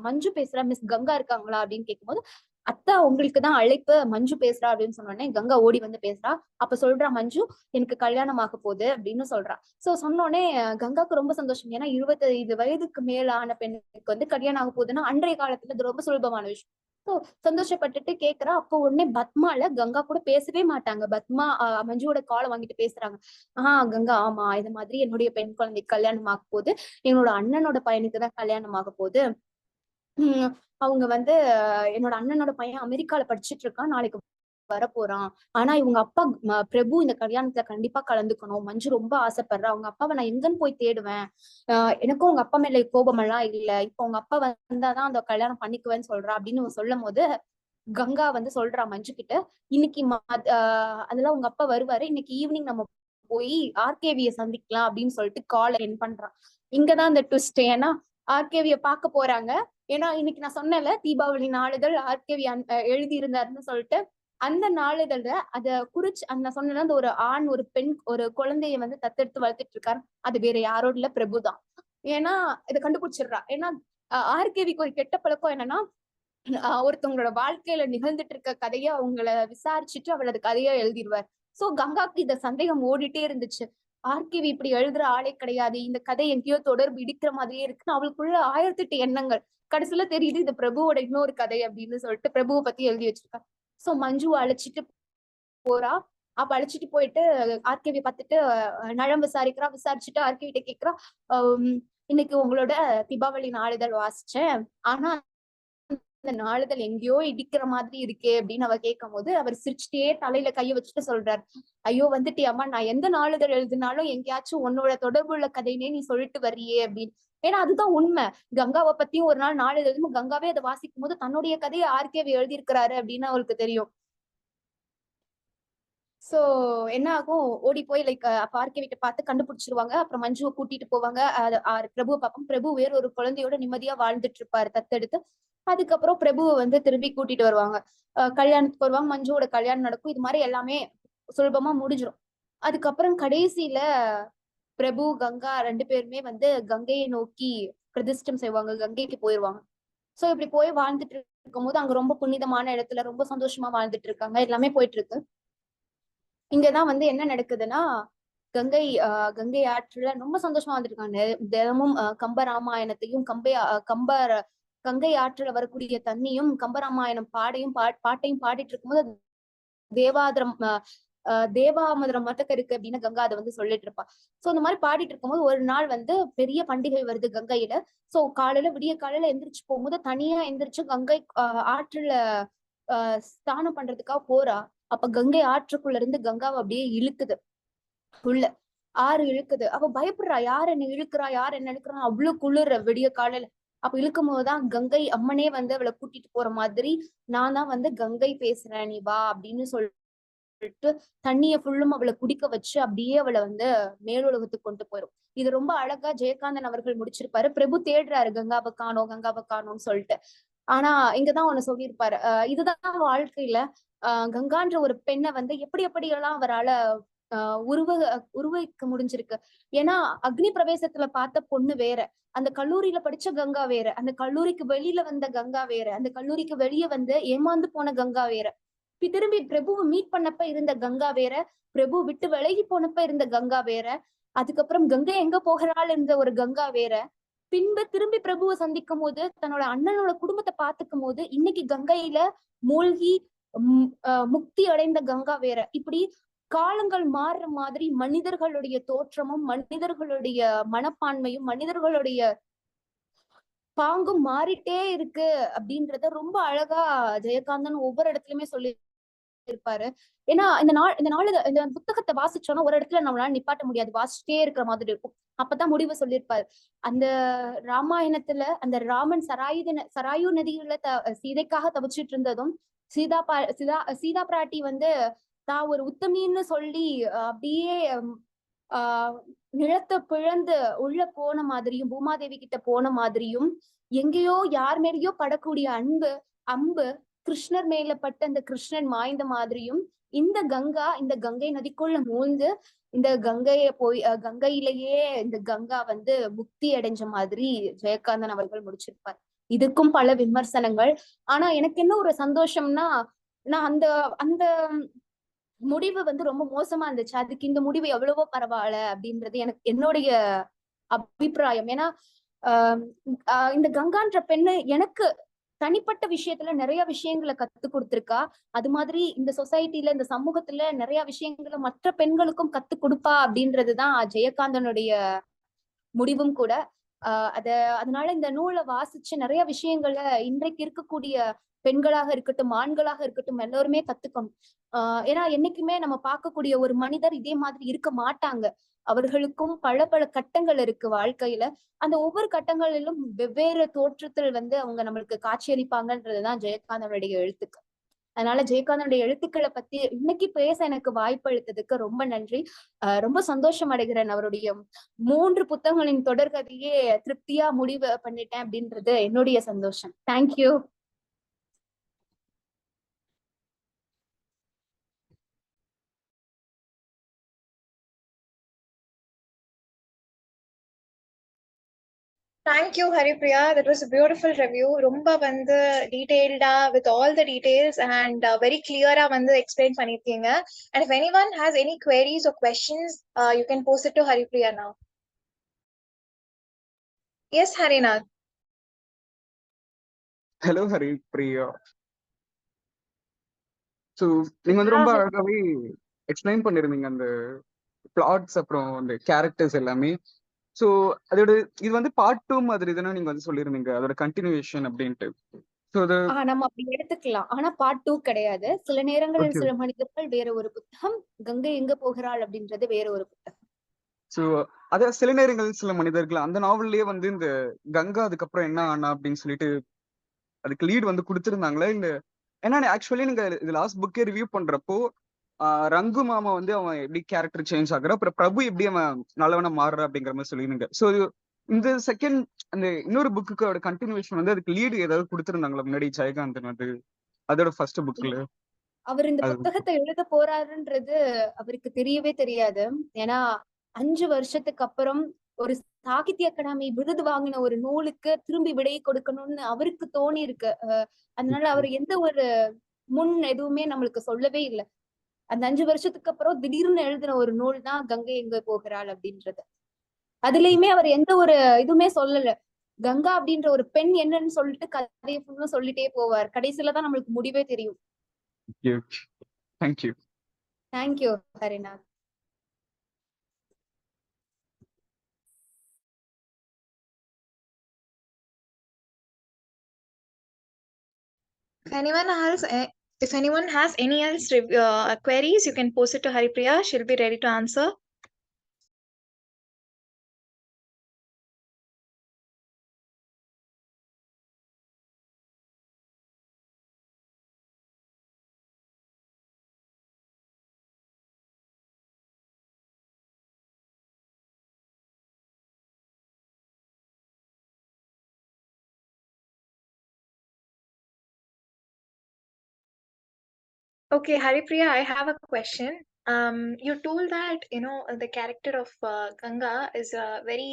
மஞ்சு பேசுறேன், மிஸ் கங்கா இருக்காங்களா அப்படின்னு கேட்கும்போது, அத்தா உங்களுக்கு தான் அழைப்பு, மஞ்சு பேசுறா அப்படின்னு சொன்னோடனே கங்கா ஓடி வந்து பேசுறா. அப்ப சொல்றா மஞ்சு, எனக்கு கல்யாணம் ஆக போகுது அப்படின்னு சொல்றா. சோ சொன்னோடனே கங்காக்கு ரொம்ப சந்தோஷம். ஏன்னா 25 வயதுக்கு மேலான பெண்ணுக்கு வந்து கல்யாணம் ஆக போகுதுன்னா அன்றைய காலத்துல அது ரொம்ப சுலபமான விஷயம். சோ சந்தோஷப்பட்டுட்டு கேக்குறா. அப்போ உடனே பத்மால கங்கா கூட பேசவே மாட்டாங்க. பத்மா மஞ்சுவோட காலை வாங்கிட்டு பேசுறாங்க. கங்கா, ஆமா, இது மாதிரி என்னுடைய பெண் குழந்தைக்கு கல்யாணம் ஆக போகுது, என்னோட அண்ணனோட பையனுக்கு தான் கல்யாணம் ஆக போகுது. அவங்க வந்து என்னோட அண்ணனோட பையன் அமெரிக்கால படிச்சுட்டு இருக்கான், நாளைக்கு வரப்போறான். ஆனா இவங்க அப்பா பிரபு இந்த கல்யாணத்துல கண்டிப்பா கலந்துக்கணும், மஞ்சு ரொம்ப ஆசைப்படுறா. அவங்க அப்பாவை நான் எங்கன்னு போய் தேடுவேன்? எனக்கும் உங்க அப்பா மேல கோபம் எல்லாம் இல்ல, இப்ப உங்க அப்பா வந்தாதான் அந்த கல்யாணம் பண்ணிக்குவேன்னு சொல்றா அப்படின்னு சொல்லும் போது கங்கா வந்து சொல்றா மஞ்சு கிட்ட, இன்னைக்கு அதெல்லாம் உங்க அப்பா வருவாரு, இன்னைக்கு ஈவினிங் நம்ம போய் ஆர்கேவிய சந்திக்கலாம் அப்படின்னு சொல்லிட்டு கால் என் பண்றான். இங்கதான் அந்த ட்விஸ்ட். ஏன்னா ஆர்கேவிய பார்க்க போறாங்க. ஏன்னா இன்னைக்கு நான் சொன்னேன்ல, தீபாவளி நாளிதழ் ஆர்கேவி எழுதி இருந்தாருன்னு சொல்லிட்டு, அந்த நாளிதழ அத குறிச்சு நான் சொன்னேன்னா, அந்த ஒரு ஆண் ஒரு பெண் ஒரு குழந்தைய வந்து தத்தெடுத்து வளர்த்துட்டு இருக்காரு. அது வேற யாரோட இல்ல, பிரபுதான். ஏன்னா இதை கண்டுபிடிச்சிடுறா. ஏன்னா ஆர்கேவிக்கு ஒரு கெட்ட பழக்கம் என்னன்னா, ஒருத்தவங்களோட வாழ்க்கையில நிகழ்ந்துட்டு இருக்க கதைய அவங்கள விசாரிச்சுட்டு அவளது கதையா எழுதிடுவார். சோ கங்காக்கு இந்த சந்தேகம் ஓடிட்டே இருந்துச்சு. ஆர்கிவி இப்படி எழுதுற ஆளே கிடையாது, இந்த கதை எங்கேயோ தொடர்பு இடிக்கிற மாதிரியே இருக்குன்னு அவளுக்குள்ள 1008 எண்ணங்கள். கடைசியில தெரியுது இது பிரபுவோட இன்னொரு கதை அப்படின்னு சொல்லிட்டு பிரபுவை பத்தி எழுதி வச்சிருக்கா. சோ மஞ்சுவை அழைச்சிட்டு போறா. அப்ப அழைச்சிட்டு போயிட்டு ஆர்கேவி பார்த்துட்டு நலம் விசாரிக்கிறா. விசாரிச்சுட்டு ஆர்கேவிட்ட கேக்குறா, இன்னைக்கு உங்களோட தீபாவளி நாளிதழ் வாசிச்சேன், ஆனா இந்த நாளிதழ் எங்கேயோ இடிக்கிற மாதிரி இருக்கே அப்படின்னு அவ கேட்கும் போது அவர் சிரிச்சுட்டே தலையில கைய வச்சுட்டு சொல்றாரு, ஐயோ வந்துட்டியாமா, நான் எந்த நாளிதழ் எழுதினாலும் எங்கேயாச்சும் உன்னோட தொடர்புள்ள கதையினே நீ சொல்லிட்டு வர்றியே அப்படின்னு. ஏன்னா அதுதான் உண்மை. கங்காவை பத்தியும் ஒரு நாள் நாளிதழும் கங்காவே அதை வாசிக்கும் போது தன்னுடைய கதையை ஆர்கேவி எழுதியிருக்கிறாரு அப்படின்னு அவளுக்கு தெரியும். சோ என்ன ஆகும், ஓடி போய் லைக் பார்க்க வீட்டை பார்த்து கண்டுபிடிச்சிருவாங்க. அப்புறம் மஞ்சுவை கூட்டிட்டு போவாங்க. பிரபுவை பார்ப்போம். பிரபு வேற ஒரு குழந்தையோட நிம்மதியா வாழ்ந்துட்டு இருப்பாரு தத்தெடுத்து. அதுக்கப்புறம் பிரபுவை வந்து திரும்பி கூட்டிட்டு வருவாங்க. கல்யாணத்துக்கு வருவாங்க. மஞ்சுவோட கல்யாணம் நடக்கும். இது மாதிரி எல்லாமே சுலபமா முடிஞ்சிடும். அதுக்கப்புறம் கடைசியில பிரபு கங்கா 2 பேருமே வந்து கங்கையை நோக்கி பிரதிஷ்டம் செய்வாங்க. கங்கைக்கு போயிருவாங்க. சோ இப்படி போய் வாழ்ந்துட்டு இருக்கும் போது அங்க ரொம்ப புனிதமான இடத்துல ரொம்ப சந்தோஷமா வாழ்ந்துட்டு இருக்காங்க. எல்லாமே போயிட்டு இருக்கு. இங்கதான் வந்து என்ன நடக்குதுன்னா, கங்கை ஆற்றுல ரொம்ப சந்தோஷமா வந்திருக்காங்க. தினமும் கம்ப ராமாயணத்தையும் கங்கை ஆற்றுல வரக்கூடிய தண்ணியும் கம்பராமாயணம் பாட்டையும் பாடிட்டு இருக்கும்போது தேவாதிரம் தேவாமதுரம் மட்டும் இருக்கு அப்படின்னு கங்கா அதை வந்து சொல்லிட்டு இருப்பா. சோ இந்த மாதிரி பாடிட்டு இருக்கும்போது ஒரு நாள் வந்து பெரிய பண்டிகை வருது கங்கையில. சோ விடிய காலையில எந்திரிச்சு போகும்போது தனியா எந்திரிச்சு கங்கை ஆற்றுல ஸ்நானம் பண்றதுக்காக போறா. அப்ப கங்கை ஆற்றுக்குள்ள இருந்து கங்காவை அப்படியே இழுக்குது. உள்ள ஆறு இழுக்குது. அப்ப பயப்படுறா, யார் என்ன இழுக்கிறா அவ்வளவு குளிர விடிய காலையில. அப்ப இழுக்கும் போதுதான் கங்கை அம்மனே வந்து அவளை கூட்டிட்டு போற மாதிரி, நான் தான் வந்து கங்கை பேசுறேன், நீ வா அப்படின்னு சொல்லிட்டு தண்ணிய ஃபுல்லும் அவளை குடிக்க வச்சு அப்படியே அவளை வந்து மேலுலகத்துக்கு கொண்டு போயிரும். இது ரொம்ப அழகா ஜெயகாந்தன் அவர்கள் முடிச்சிருப்பாரு. பிரபு தேடுறாரு கங்காவை காணோம்னு சொல்லிட்டு. ஆனா இங்கதான் ஒண்ணு சொல்லியிருப்பாரு, இதுதான் வாழ்க்கையில கங்கான்ற ஒரு பெண்ணை வந்து எப்படி எல்லாம் அவரால உருவகிக்க முடிஞ்சிருக்கு. ஏன்னா அக்னி பிரவேசத்துல பார்த்த பொண்ணு வேற, அந்த கல்லூரியில படிச்ச கங்கா வேற, அந்த கல்லூரிக்கு வெளியில வந்த கங்கா வேற, அந்த கல்லூரிக்கு வெளியே வந்து ஏமாந்து போன கங்கா வேற, திரும்பி பிரபுவை மீட் பண்ணப்ப இருந்த கங்கா வேற, பிரபு விட்டு விலகி போனப்ப இருந்த கங்கா வேற, அதுக்கப்புறம் கங்கை எங்க போகிறாள் என்ற ஒரு கங்கா வேற, பின்பு திரும்பி பிரபுவை சந்திக்கும் போது தன்னோட அண்ணனோட குடும்பத்தை பார்த்துக்கும் போது இன்னைக்கு கங்கையில மூழ்கி முக்தி அடைந்த கங்கா வேற. இப்படி காலங்கள் மாறுற மாதிரி மனிதர்களுடைய தோற்றமும் மனிதர்களுடைய மனப்பான்மையும் மனிதர்களுடைய பாங்கும் மாறிட்டே இருக்கு அப்படின்றத ரொம்ப அழகா ஜெயகாந்தன் ஒவ்வொரு இடத்துலயுமே சொல்லி இருப்பாரு. ஏன்னா இந்த புத்தகத்தை வாசிச்சோம்னா ஒரு இடத்துல நம்மளால நிப்பாட்ட முடியாது, வாசிச்சிட்டே இருக்கிற மாதிரி இருக்கும். அப்பதான் முடிவு சொல்லியிருப்பாரு. அந்த ராமாயணத்துல அந்த ராமன் சராயு நதியில சீதைக்காக தவிச்சிட்டு இருந்ததும் சீதா பிராட்டி வந்து தான் ஒரு உத்தமின்னு சொல்லி அப்படியே நிலத்தை பிழந்து உள்ள போன மாதிரியும் பூமாதேவி கிட்ட போன மாதிரியும் எங்கேயோ யார் மேலேயோ படக்கூடிய அம்பு கிருஷ்ணர் மேல பட்டு அந்த கிருஷ்ணன் மாய்ந்த மாதிரியும் இந்த கங்கை நதிக்குள்ள மூழ்ந்து இந்த கங்கையிலேயே இந்த கங்கா வந்து முக்தி அடைஞ்ச மாதிரி ஜெயகாந்தன் அவர்கள் முடிச்சிருப்பார். இதுக்கும் பல விமர்சனங்கள். ஆனா எனக்கு என்ன ஒரு சந்தோஷம்னா, நான் அந்த அந்த முடிவு வந்து ரொம்ப மோசமா இருந்துச்சு, அதுக்கு இந்த முடிவு எவ்வளவோ பரவாயில்ல அப்படின்றது என்னுடைய அபிப்பிராயம். ஏன்னா இந்த கங்கான்ற பெண்ணு எனக்கு தனிப்பட்ட விஷயத்துல நிறைய விஷயங்களை கத்து கொடுத்திருக்கா. அது மாதிரி இந்த சொசைட்டில இந்த சமூகத்துல நிறைய விஷயங்களை மற்ற பெண்களுக்கும் கத்து கொடுப்பா அப்படின்றதுதான் ஜெயகாந்தனுடைய முடிவும் கூட. அதனால இந்த நூலை வாசிச்சு நிறைய விஷயங்களை இன்றைக்கு இருக்கக்கூடிய பெண்களாக இருக்கட்டும் ஆண்களாக இருக்கட்டும் எல்லோருமே கத்துக்கணும். ஏன்னா என்னைக்குமே நம்ம பார்க்கக்கூடிய ஒரு மனிதர் இதே மாதிரி இருக்க மாட்டாங்க. அவர்களுக்கும் பல பல கட்டங்கள் இருக்கு வாழ்க்கையில. அந்த ஒவ்வொரு கட்டங்களிலும் வெவ்வேறு தோற்றத்தில் வந்து அவங்க நம்மளுக்கு காட்சியளிப்பாங்கன்றதுதான் ஜெயகாந்தனுடைய எழுத்துக்கள். அதனால ஜெயகாந்தனுடைய எழுத்துக்களை பத்தி இன்னைக்கு பேச எனக்கு வாய்ப்பு அளித்ததுக்கு ரொம்ப நன்றி. ரொம்ப சந்தோஷம் அடைகிறேன். அவருடைய 3 புத்தகங்களின் தொடர்கதையே திருப்தியா முடிவு பண்ணிட்டேன் அப்படின்றது என்னுடைய சந்தோஷம். Thank you. Thank you, Haripriya. That was a beautiful review. Romba vandu detailed with all the details and very clear vandu explain பண்ணிருக்கீங்க. And if anyone has any queries or questions, you can post it to Haripriya now. Yes, Harinath. Hello, Haripriya. So நீங்க வந்து ரொம்ப அழகாவே explain பண்ணிருந்தீங்க அந்த plots அப்புறம் அந்த characters எல்லாமே. சோ அதோட இது வந்து பார்ட் 2 மாதிரி தானே நீங்க வந்து சொல்லிருந்தீங்க, அதோட கண்டினியூவேஷன் அப்படின்ட்டு. சோ அது நம்ம அப்படி எடுத்துக்கலாம். ஆனா பார்ட் 2 கிடையாது. சில நேரங்களில் சில மனிதர்கள் வேற ஒரு புத்தகம், கங்கை எங்க போகிறாள் அப்படின்றது வேற ஒரு புத்தகம். சோ அத சில நேரங்களில் சில மனிதர்கள் அந்த நாவல்லயே வந்து இந்த கங்கா அதுக்கப்புறம் என்ன ஆனா அப்படின்னு சொல்லிட்டு அதுக்கு லீட் வந்து கொடுத்திருந்தாங்களா இல்ல? ஏன்னா ஆக்சுவலி நீங்க இது லாஸ்ட் புக்கே ரிவ்யூ பண்றப்போ ரங்கு மாமா வந்து அவன் எப்படி கேரக்டர் சேஞ்ச் ஆகுற, அப்புறம் பிரபு எப்படி அவன் நல்லவனா மாறுற அப்படிங்கிற மாதிரி சொல்லிருங்க. சோ இந்த செகண்ட் அந்த இன்னொரு புக்குக்கோட கண்டினியூஷன் வந்து அதுக்கு லீடு ஏதாவது கொடுத்திருந்தாங்களா முன்னாடி ஜெயகாந்தன் வந்து அதோட ஃபர்ஸ்ட் புக்ல? அவர் இந்த புத்தகத்தை எழுத போறாருன்றது அவருக்கு தெரியவே தெரியாது. ஏன்னா 5 வருஷத்துக்கு அப்புறம் ஒரு சாகித்ய அகாடமி விருது வாங்கின ஒரு நூலுக்கு திரும்பி விடை கொடுக்கணும்னு அவருக்கு தோணி இருக்கு. அதனால அவர் எந்த ஒரு எதுவுமே நம்மளுக்கு சொல்லவே இல்லை. அந்த 5 வருஷத்துக்கு அப்புறம் திடீர்னு எழுதின ஒரு நூல் தான் கங்கை எங்கே போகிறாள் அப்படின்றது. அதுலயுமே அவர் எந்த ஒரு இதுவுமே சொல்லல. கங்கா அப்படின்ற ஒரு பெண் என்னன்னு சொல்லிட்டு கதையை ஃபுல்லும் சொல்லிட்டே போவார். கடைசியில தான் நம்மளுக்கு முடிவே தெரியும். Thank you. Thank you Harinath. If anyone has any else queries, you can post it to Haripriya. She'll be ready to answer. Okay, Haripriya, I have a question. You told that the character of Ganga is very,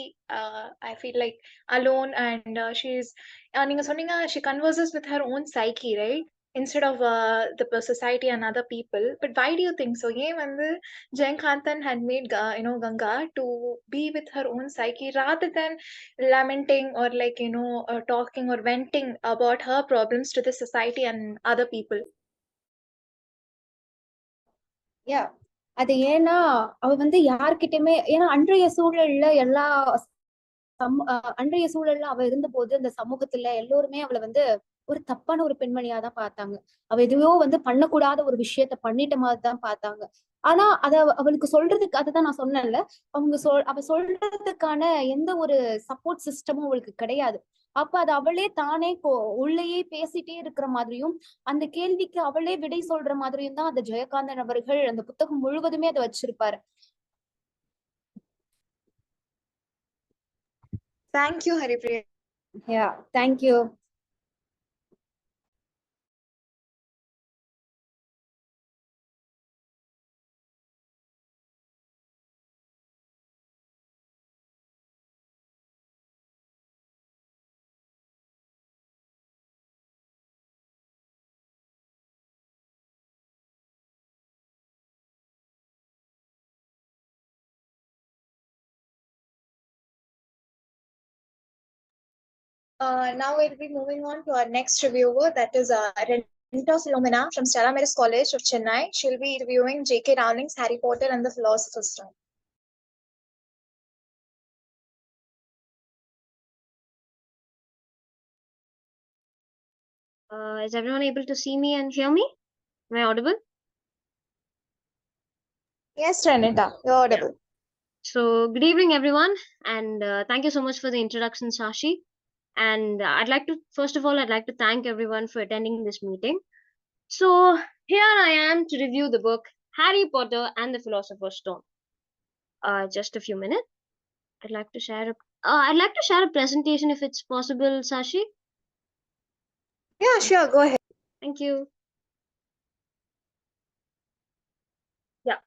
I feel like alone, and நீங்க சொன்னீங்க she converses with her own psyche, right? Instead of the society and other people. But why do you think so? ஏன் வந்து Jayankanthan had made Ganga to be with her own psyche rather than lamenting or talking or venting about her problems to the society and other people? அது ஏன்னா அவ வந்து யார்கிட்டயுமே, ஏன்னா அன்றைய சூழல்ல அன்றைய சூழல்ல அவ இருந்தபோது அந்த சமூகத்துல எல்லோருமே அவளை வந்து ஒரு தப்பான ஒரு பெண்மணியா தான் பார்த்தாங்க. அவ எதுவோ வந்து பண்ணக்கூடாத ஒரு விஷயத்த பண்ணிட்ட மாதிரிதான் பார்த்தாங்க. ஆனா அவளுக்கு சொல்றதுக்கு, அதுதான் நான் சொன்னேன்ல, அவ சொல்றதுக்கான எந்த ஒரு சப்போர்ட் சிஸ்டமும் அவளுக்கு கிடையாது. அப்ப அது அவளே தானே உள்ளேயே பேசிட்டே இருக்கிற மாதிரியும், அந்த கேள்விக்கு அவளே விடை சொல்ற மாதிரியும் தான் அந்த ஜெயகாந்தன் அவர்கள் அந்த புத்தகம் முழுவதுமே அதை வச்சிருப்பாரு. Thank you, Haripriya. Yeah, thank you. Now we'll be moving on to our next reviewer, that is Renta Philomena from Stella Maris College of Chennai. She'll be reviewing J.K. Rowling's Harry Potter and the Philosopher's Stone. Is everyone able to see me and hear me? Am I audible? Yes, Renita, you're audible. So, good evening, everyone, and thank you so much for the introduction, Sashi. And first of all, I'd like to thank everyone for attending this meeting. So, here I am to review the book Harry Potter and the Philosopher's Stone. Just a few minutes. I'd like to share a presentation if it's possible, Sashi. Yeah, sure, go ahead. Thank you. Yeah.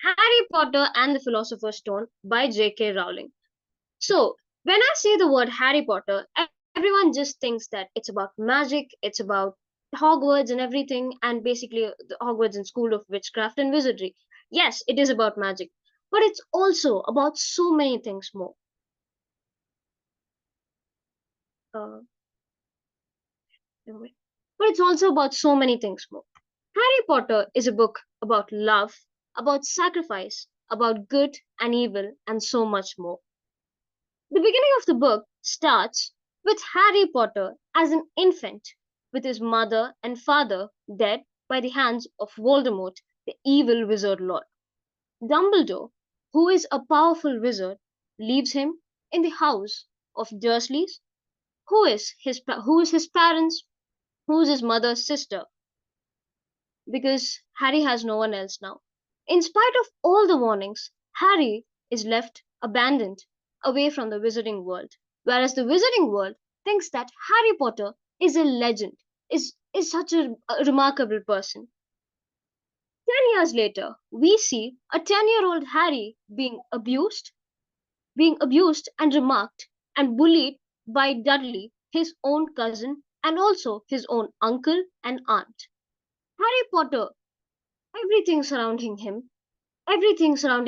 Harry Potter and the Philosopher's Stone by J.K. Rowling. So, when I say the word Harry Potter, everyone just thinks that it's about magic, it's about Hogwarts and everything, and basically the Hogwarts and School of Witchcraft and Wizardry. Yes, it is about magic, but it's also about so many things more. But it's also about so many things more. Harry Potter is a book about love, about sacrifice, about good and evil, and so much more. The beginning of the book starts with Harry Potter as an infant, with his mother and father dead by the hands of Voldemort, the evil wizard lord. Dumbledore, who is a powerful wizard, leaves him in the house of Dursleys, who is his parents, who is his mother's sister, because Harry has no one else now. In spite of all the warnings, Harry is left abandoned away from the wizarding world, whereas the wizarding world thinks that Harry Potter is a legend, is such a remarkable person. 10 years later, we see a 10-year-old Harry being abused and remarked and bullied by Dudley, his own cousin, and also his own uncle and aunt. Harry Potter Everything surrounding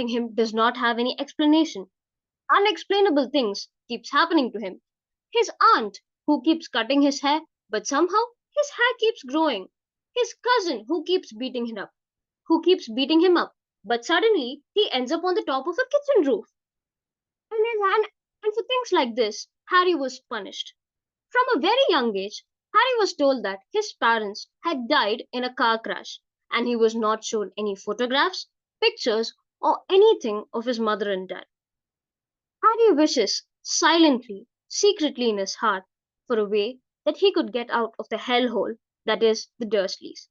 him does not have any explanation. Unexplainable things keeps happening to him. His aunt who keeps cutting his hair, but somehow his hair keeps growing. His cousin who keeps beating him up, but suddenly he ends up on the top of a kitchen roof. And for things like this, Harry was punished. From a very young age, Harry was told that his parents had died in a car crash, and he was not shown any photographs, pictures, or anything of his mother and dad. Harry wishes silently, secretly in his heart, for a way that he could get out of the hellhole that is the Dursleys.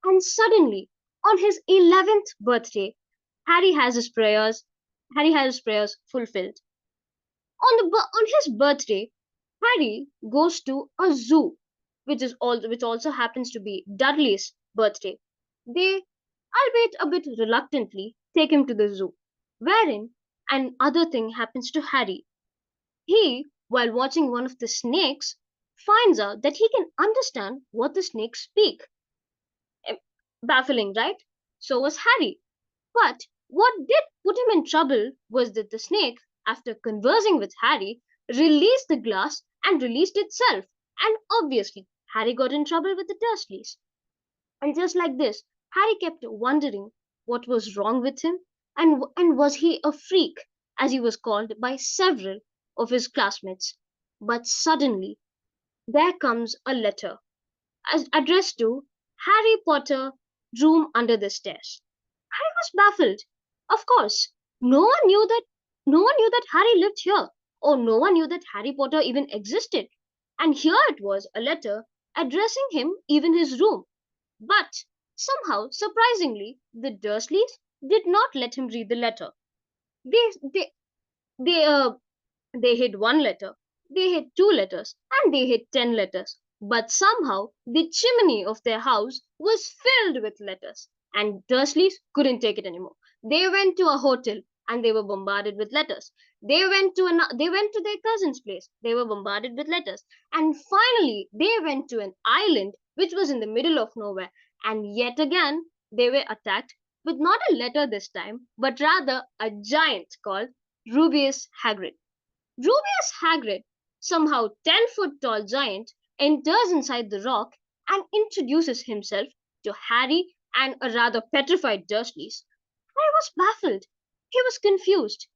And suddenly, on his 11th birthday, Harry has his prayers. Harry has his prayers fulfilled. On his birthday, Harry goes to a zoo, which also happens to be Dudley's birthday. They, albeit a bit reluctantly, take him to the zoo, wherein an other thing happens to Harry. He, while watching one of the snakes, finds out that he can understand what the snakes speak. Eh, Baffling, right? So was Harry. But what did put him in trouble was that the snake, after conversing with Harry, released the glass and released itself. And obviously, Harry got in trouble with the Dursleys. And just like this, Harry kept wondering what was wrong with him, and was he a freak, as he was called by several of his classmates. But suddenly, there comes a letter addressed to Harry Potter, Room Under the Stairs. Harry was baffled. Of course, no one knew that Harry lived here, or no one knew that Harry Potter even existed. And here it was a letter addressing him, even his room. But somehow, surprisingly, the Dursleys did not let him read the letter. They they they they hid one letter, they hid two letters, and they hid 10 letters. But somehow the chimney of their house was filled with letters, and Dursleys couldn't take it anymore. They went to a hotel and they were bombarded with letters. They went to their cousin's place. They were bombarded with letters. And finally they went to an island which was in the middle of nowhere. And yet again they were attacked with not a letter this time, but rather a giant called Rubius Hagrid. Rubius Hagrid, somehow 10-foot tall giant, enters inside the rock and introduces himself to Harry and a rather petrified Dursleys. Harry was baffled. He was confused.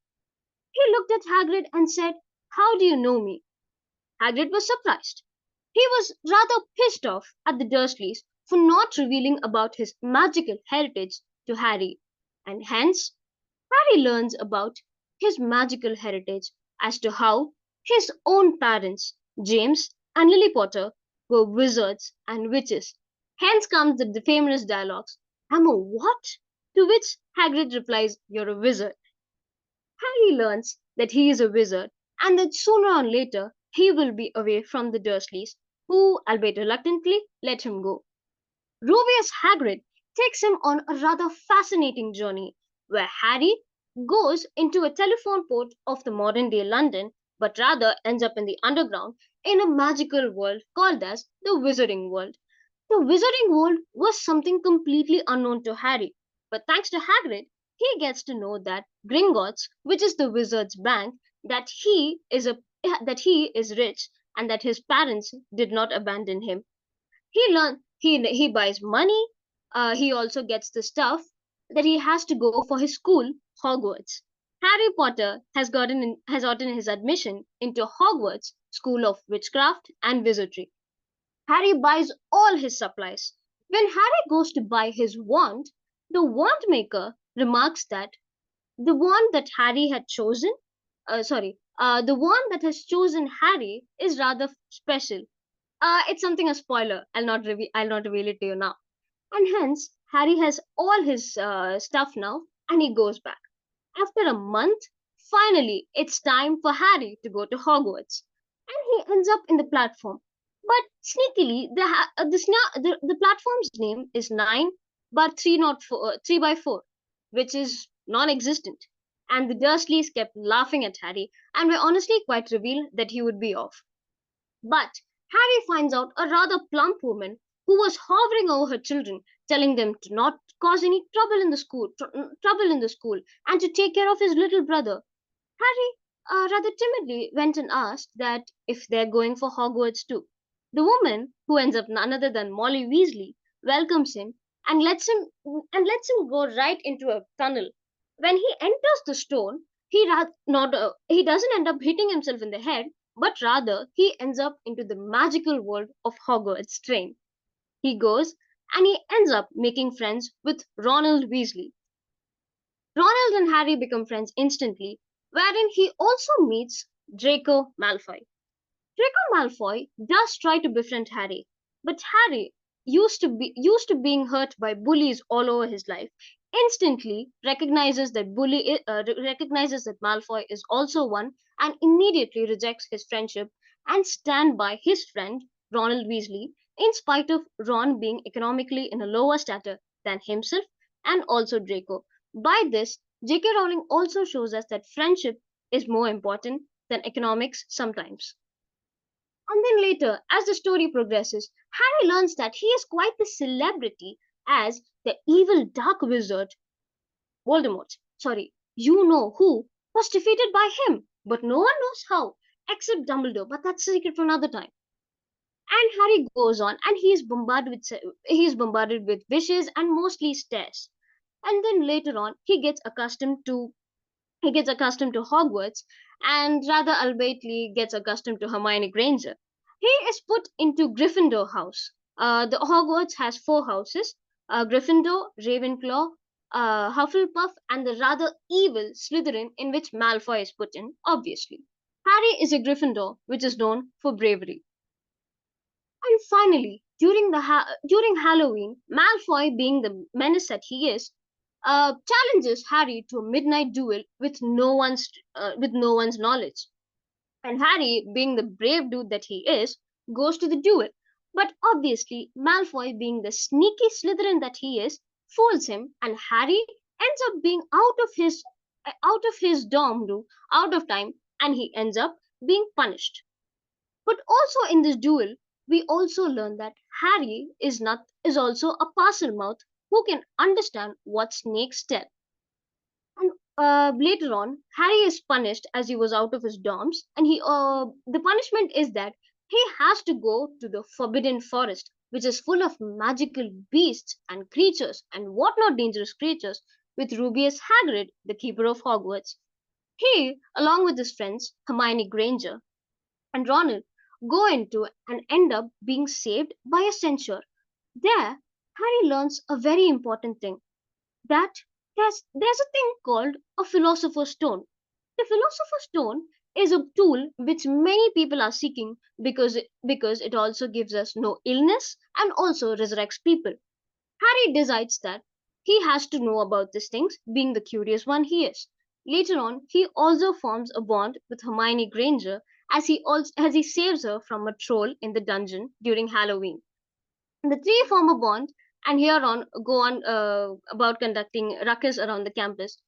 He looked at Hagrid and said, "How do you know me?" Hagrid was surprised. He was rather pissed off at the Dursleys for not revealing about his magical heritage to Harry, and hence Harry learns about his magical heritage as to how his own parents, James and Lily Potter, were wizards and witches. Hence comes the famous dialogues, "I'm a what?" To which Hagrid replies, "You're a wizard." Harry learns that he is a wizard and that sooner or later he will be away from the Dursleys, who, albeit reluctantly, let him go. Rubius Hagrid takes him on a rather fascinating journey where Harry goes into a telephone port of the modern day London, but rather ends up in the underground in a magical world called as the Wizarding World. The Wizarding World was something completely unknown to Harry, but thanks to Hagrid, he gets to know that Gringotts, which is the wizard's bank, that he is rich and that his parents did not abandon him. He buys money. He also gets the stuff that he has to go for his school, Hogwarts. Harry Potter has gotten his admission into Hogwarts School of Witchcraft and Wizardry. Harry buys all his supplies. When Harry goes to buy his wand, the wand maker remarks that the wand that Harry had chosen, the wand that has chosen Harry is rather special. It's something a spoiler. I'll not reveal it to you now. And hence, Harry has all his stuff now, and he goes back. After a month, finally, it's time for Harry to go to Hogwarts, and he ends up in the platform. But sneakily, the platform's name is 3 by 4, which is non-existent. And the Dursleys kept laughing at Harry, and were honestly quite revealed that he would be off. But Harry finds out a rather plump woman who was hovering over her children, telling them to not cause any trouble in the school, and to take care of his little brother. Harry rather timidly went and asked that if they're going for Hogwarts too. The woman, who ends up none other than Molly Weasley, welcomes him and lets him go right into a tunnel. When he enters the stone, he doesn't end up hitting himself in the head, but rather he ends up into the magical world of Hogwarts train. He goes and he ends up making friends with Ronald Weasley. Ronald and Harry become friends instantly, wherein he also meets Draco Malfoy. Draco Malfoy does try to befriend Harry, but Harry, used to being hurt by bullies all over his life, instantly recognizes that Malfoy is also one, and immediately rejects his friendship and stand by his friend Ronald Weasley, in spite of Ron being economically in a lower status than himself and also Draco. By this, J.K. Rowling also shows us that friendship is more important than economics sometimes. And then later, as the story progresses, Harry learns that he is quite the celebrity, as the evil dark wizard Voldemort, you know who, was defeated by him, but no one knows how, except Dumbledore, but that's a secret for another time. And Harry goes on and he is bombarded with wishes and mostly stares. And then later on he gets accustomed to Hogwarts, and rather albaitly gets accustomed to Hermione Granger. He is put into Gryffindor house. The Hogwarts has four houses: Gryffindor, Ravenclaw, Hufflepuff, and the rather evil Slytherin, in which Malfoy is put in, obviously. Harry is a Gryffindor, which is known for bravery. And finally, during Halloween, Malfoy, being the menace that he is, challenges Harry to a midnight duel with no one's knowledge. And Harry, being the brave dude that he is, goes to the duel. But obviously, Malfoy, being the sneaky Slytherin that he is, fools him, and Harry ends up being out of his dorm room, out of time, and he ends up being punished. But also in this duel, we also learn that Harry is also a parcel mouth who can understand what snakes tell. And later on, Harry is punished as he was out of his dorms, and the punishment is that he has to go to the Forbidden Forest, which is full of magical beasts and creatures and whatnot dangerous creatures, with Rubius Hagrid, the keeper of Hogwarts. He, along with his friends Hermione Granger and Ronald, go into and end up being saved by a censure. There, Harry learns a very important thing, that there's a thing called a philosopher's stone. The philosopher's stone is a tool which many people are seeking because it also gives us no illness and also resurrects people. Harry decides that he has to know about these things, being the curious one he is. Later on, he also forms a bond with Hermione Granger, as he saves her from a troll in the dungeon during Halloween. The three form a bond, and here on go on about conducting ruckus around the campus.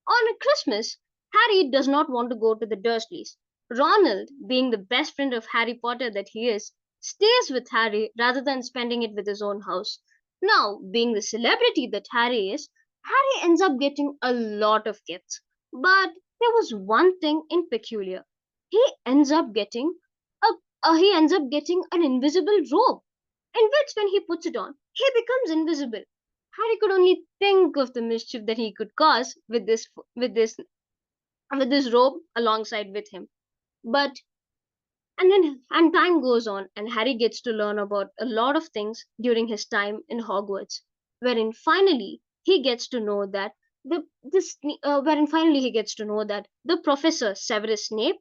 On Christmas, Harry does not want to go to the Dursleys. Ronald, being the best friend of Harry Potter that he is, stays with Harry rather than spending it with his own house. Now, being the celebrity that Harry is, Harry ends up getting a lot of gifts. But there was one thing in peculiar. He ends up getting he ends up getting an invisible robe, in which when he puts it on, he becomes invisible. Harry could only think of the mischief that he could cause with this with this robe alongside with him. But and time goes on, and Harry gets to learn about a lot of things during his time in Hogwarts, wherein finally he gets to know that the professor Severus Snape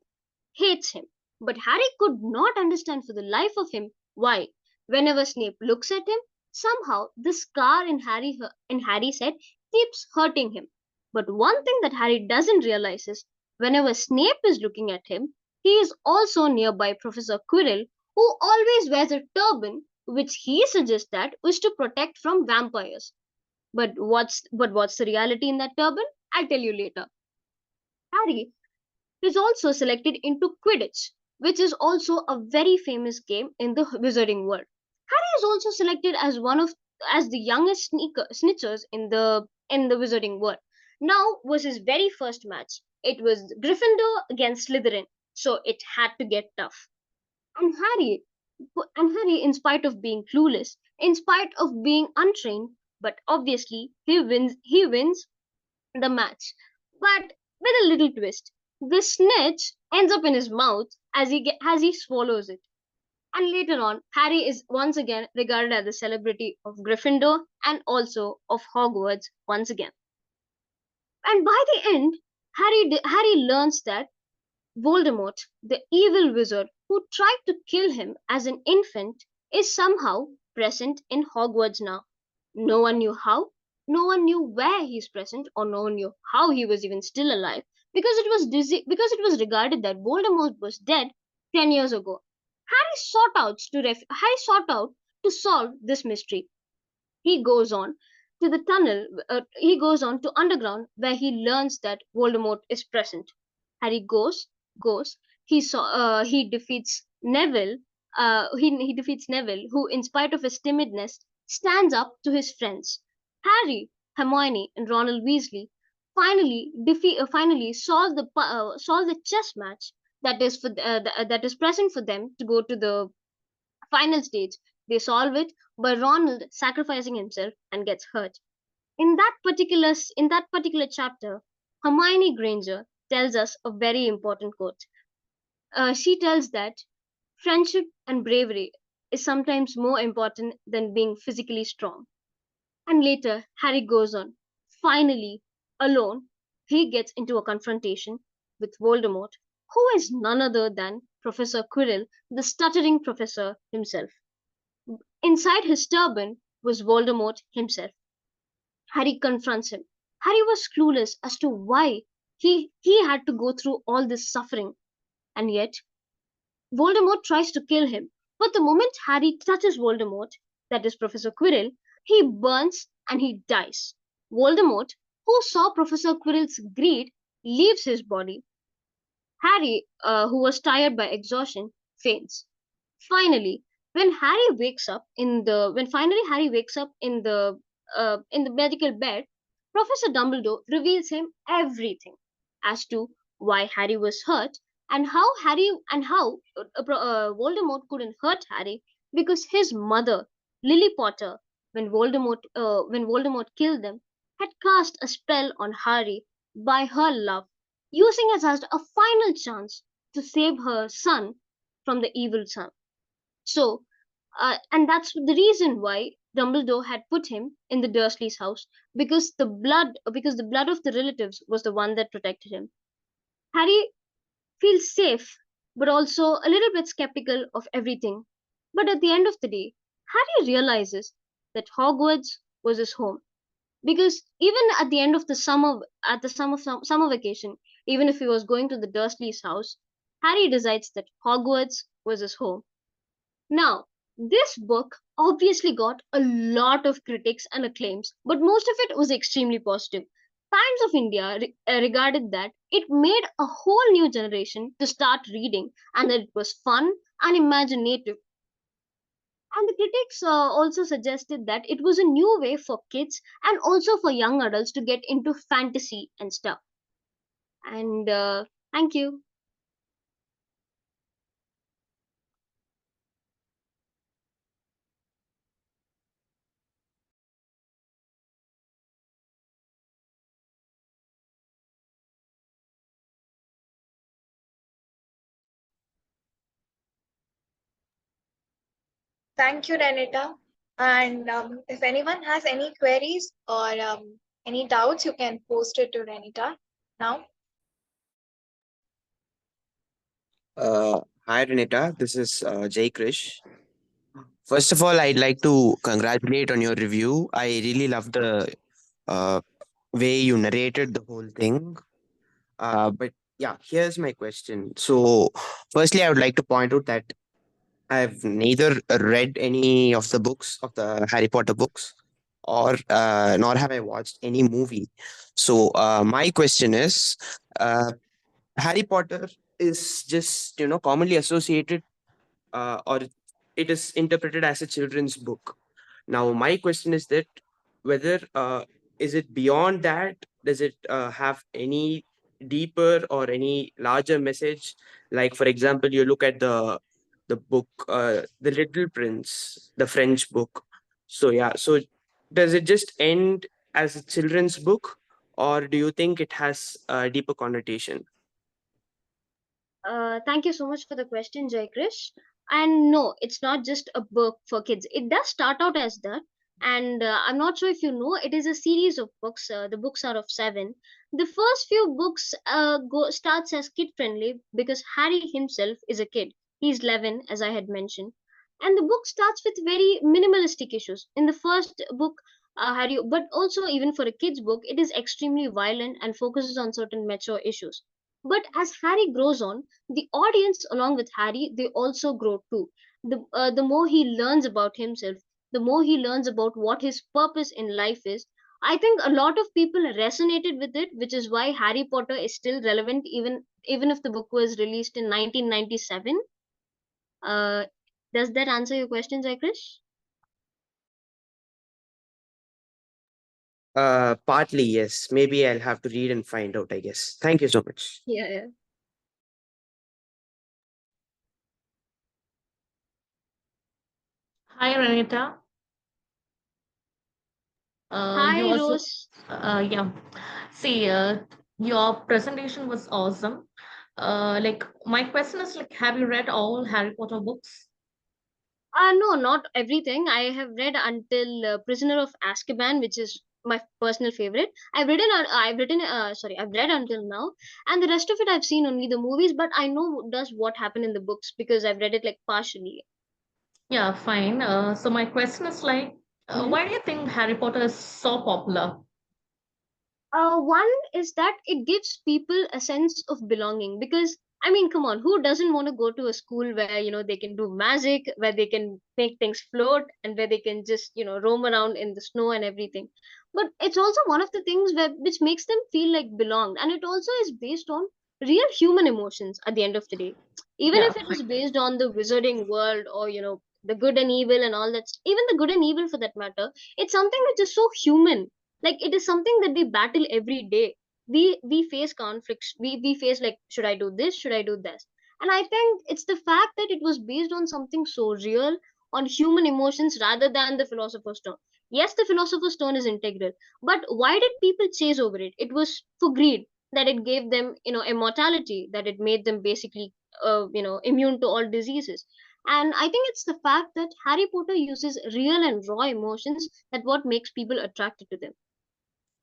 hates him. But Harry could not understand for the life of him why. Whenever Snape looks at him, somehow the scar in Harry's head keeps hurting him. But one thing that Harry doesn't realize is whenever Snape is looking at him, he is also nearby Professor Quirrell, who always wears a turban, which he suggests that was to protect from vampires. But what's the reality in that turban? I'll tell you later. Harry is also selected into Quidditch, which is also a very famous game in the wizarding world. Harry is also selected as the youngest snitchers in the wizarding world. Now was his very first match. It was Gryffindor against Slytherin, so it had to get tough. And Harry, in spite of being clueless, in spite of being untrained, but obviously he wins the match. But with a little twist. The snitch ends up in his mouth as he swallows it. And later on, Harry is once again regarded as the celebrity of Gryffindor and also of Hogwarts once again. And by the end, Harry learns that Voldemort, the evil wizard who tried to kill him as an infant, is somehow present in Hogwarts now. No one knew how, no one knew where he's present, or no one knew how he was even still alive because it was regarded that Voldemort was dead 10 years ago. Harry sought out to solve this mystery. He goes on to the tunnel. He goes on to underground where he learns that Voldemort is present. Harry goes. He defeats Neville. He defeats Neville, who, in spite of his timidness, stands up to his friends. Harry, Hermione, and Ronald Weasley finally solve the chess match that is present for them to go to the final stage. They solve it by Ronald sacrificing himself and gets hurt. In that particular chapter, Hermione Granger tells us a very important quote. She tells that friendship and bravery is sometimes more important than being physically strong. And later, Harry goes on. Finally, alone, he gets into a confrontation with Voldemort, who is none other than Professor Quirrell, the stuttering professor himself. Inside his turban was Voldemort himself. Harry confronts him. Harry was clueless as to why he had to go through all this suffering, and yet Voldemort tries to kill him. But the moment Harry touches Voldemort, that is Professor Quirrell, he burns and he dies. Voldemort, who saw Professor Quirrell's greed, leaves his body. Harry, who was tired by exhaustion, faints. Finally, when finally Harry wakes up in the medical bed, Professor Dumbledore reveals him everything as to why Harry was hurt and how Voldemort couldn't hurt Harry because his mother, Lily Potter, when Voldemort killed them, had cast a spell on Harry by her love, using it as a final chance to save her son from the evil son. So, and that's the reason why Dumbledore had put him in the Dursleys' house because the blood of the relatives was the one that protected him. Harry feels safe, but also a little bit skeptical of everything. But at the end of the day, Harry realizes that Hogwarts was his home because even at the end of the summer vacation, even if he was going to the Dursleys' house, Harry decides that Hogwarts was his home. Now, this book obviously got a lot of critics and acclaims, but most of it was extremely positive. Times of India regarded that it made a whole new generation to start reading and that it was fun and imaginative. And the critics also suggested that it was a new way for kids and also for young adults to get into fantasy and stuff. And thank you. Thank you, Renita. And if anyone has any queries or any doubts, you can post it to Renita now. Hi, Renita. This is Jay Krish. First of all, I'd like to congratulate on your review. I really love the uh, way you narrated the whole thing. But yeah, here's my question. So, firstly, I would like to point out that I've neither read any of the books of the Harry Potter books, or nor have I watched any movie. So, my question is, Harry Potter is just commonly associated, or it is interpreted as a children's book. Now, my question is that whether is it beyond that? Does it have any deeper or any larger message? Like, for example, you look at the book, The Little Prince, the French book. So yeah, so does it just end as a children's book, or do you think it has a deeper connotation? Thank you so much for the question, Jai Krish. And no, it's not just a book for kids. It does start out as that. And I'm not sure if you know, it is a series of books. The books are of seven. The first few books starts as kid friendly because Harry himself is a kid. He's 11, as I had mentioned. And the book starts with very minimalistic issues. In the first book, Harry, but also even for a kid's book, it is extremely violent and focuses on certain mature issues. But as Harry grows on, the audience along with Harry, they also grow too. The more he learns about himself, the more he learns about what his purpose in life is. I think a lot of people resonated with it, which is why Harry Potter is still relevant even if the book was released in 1997. uh does that answer your question, Krish? Partly, yes. Maybe I'll have to read and find out, I guess. Thank you so much. Yeah. Hi, Renita. You Hi, also, Rose. yeah. See, your presentation was awesome. Like, my question is, like, have you read all Harry Potter books? No, not everything. I have read until Prisoner of Azkaban, which is my personal favorite. I've read until now, and the rest of it I've seen only the movies. But I know does what happened in the books because I've read it like partially. Yeah, fine. So my question is like, Mhm. why do you think Harry Potter is so popular? One is that it gives people a sense of belonging because I mean, come on, who doesn't want to go to a school where they can do magic, where they can make things float, and where they can just roam around in the snow and everything. But it's also one of the things which makes them feel like belonged, and it also is based on real human emotions at the end of the day. Even Yeah, if it was fine. based on the wizarding world or the good and evil and all that, even the good and evil for that matter, it's something which is so human. Like it is something that we battle every day. We face conflicts. We face like, should I do this, should I do this? And I think it's the fact that it was based on something so real, on human emotions rather than the philosopher's stone. Yes, the philosopher's stone is integral, but why did people chase over it? It was for greed, that it gave them immortality, that it made them basically immune to all diseases. And I think it's the fact that Harry Potter uses real and raw emotions that what makes people attracted to them.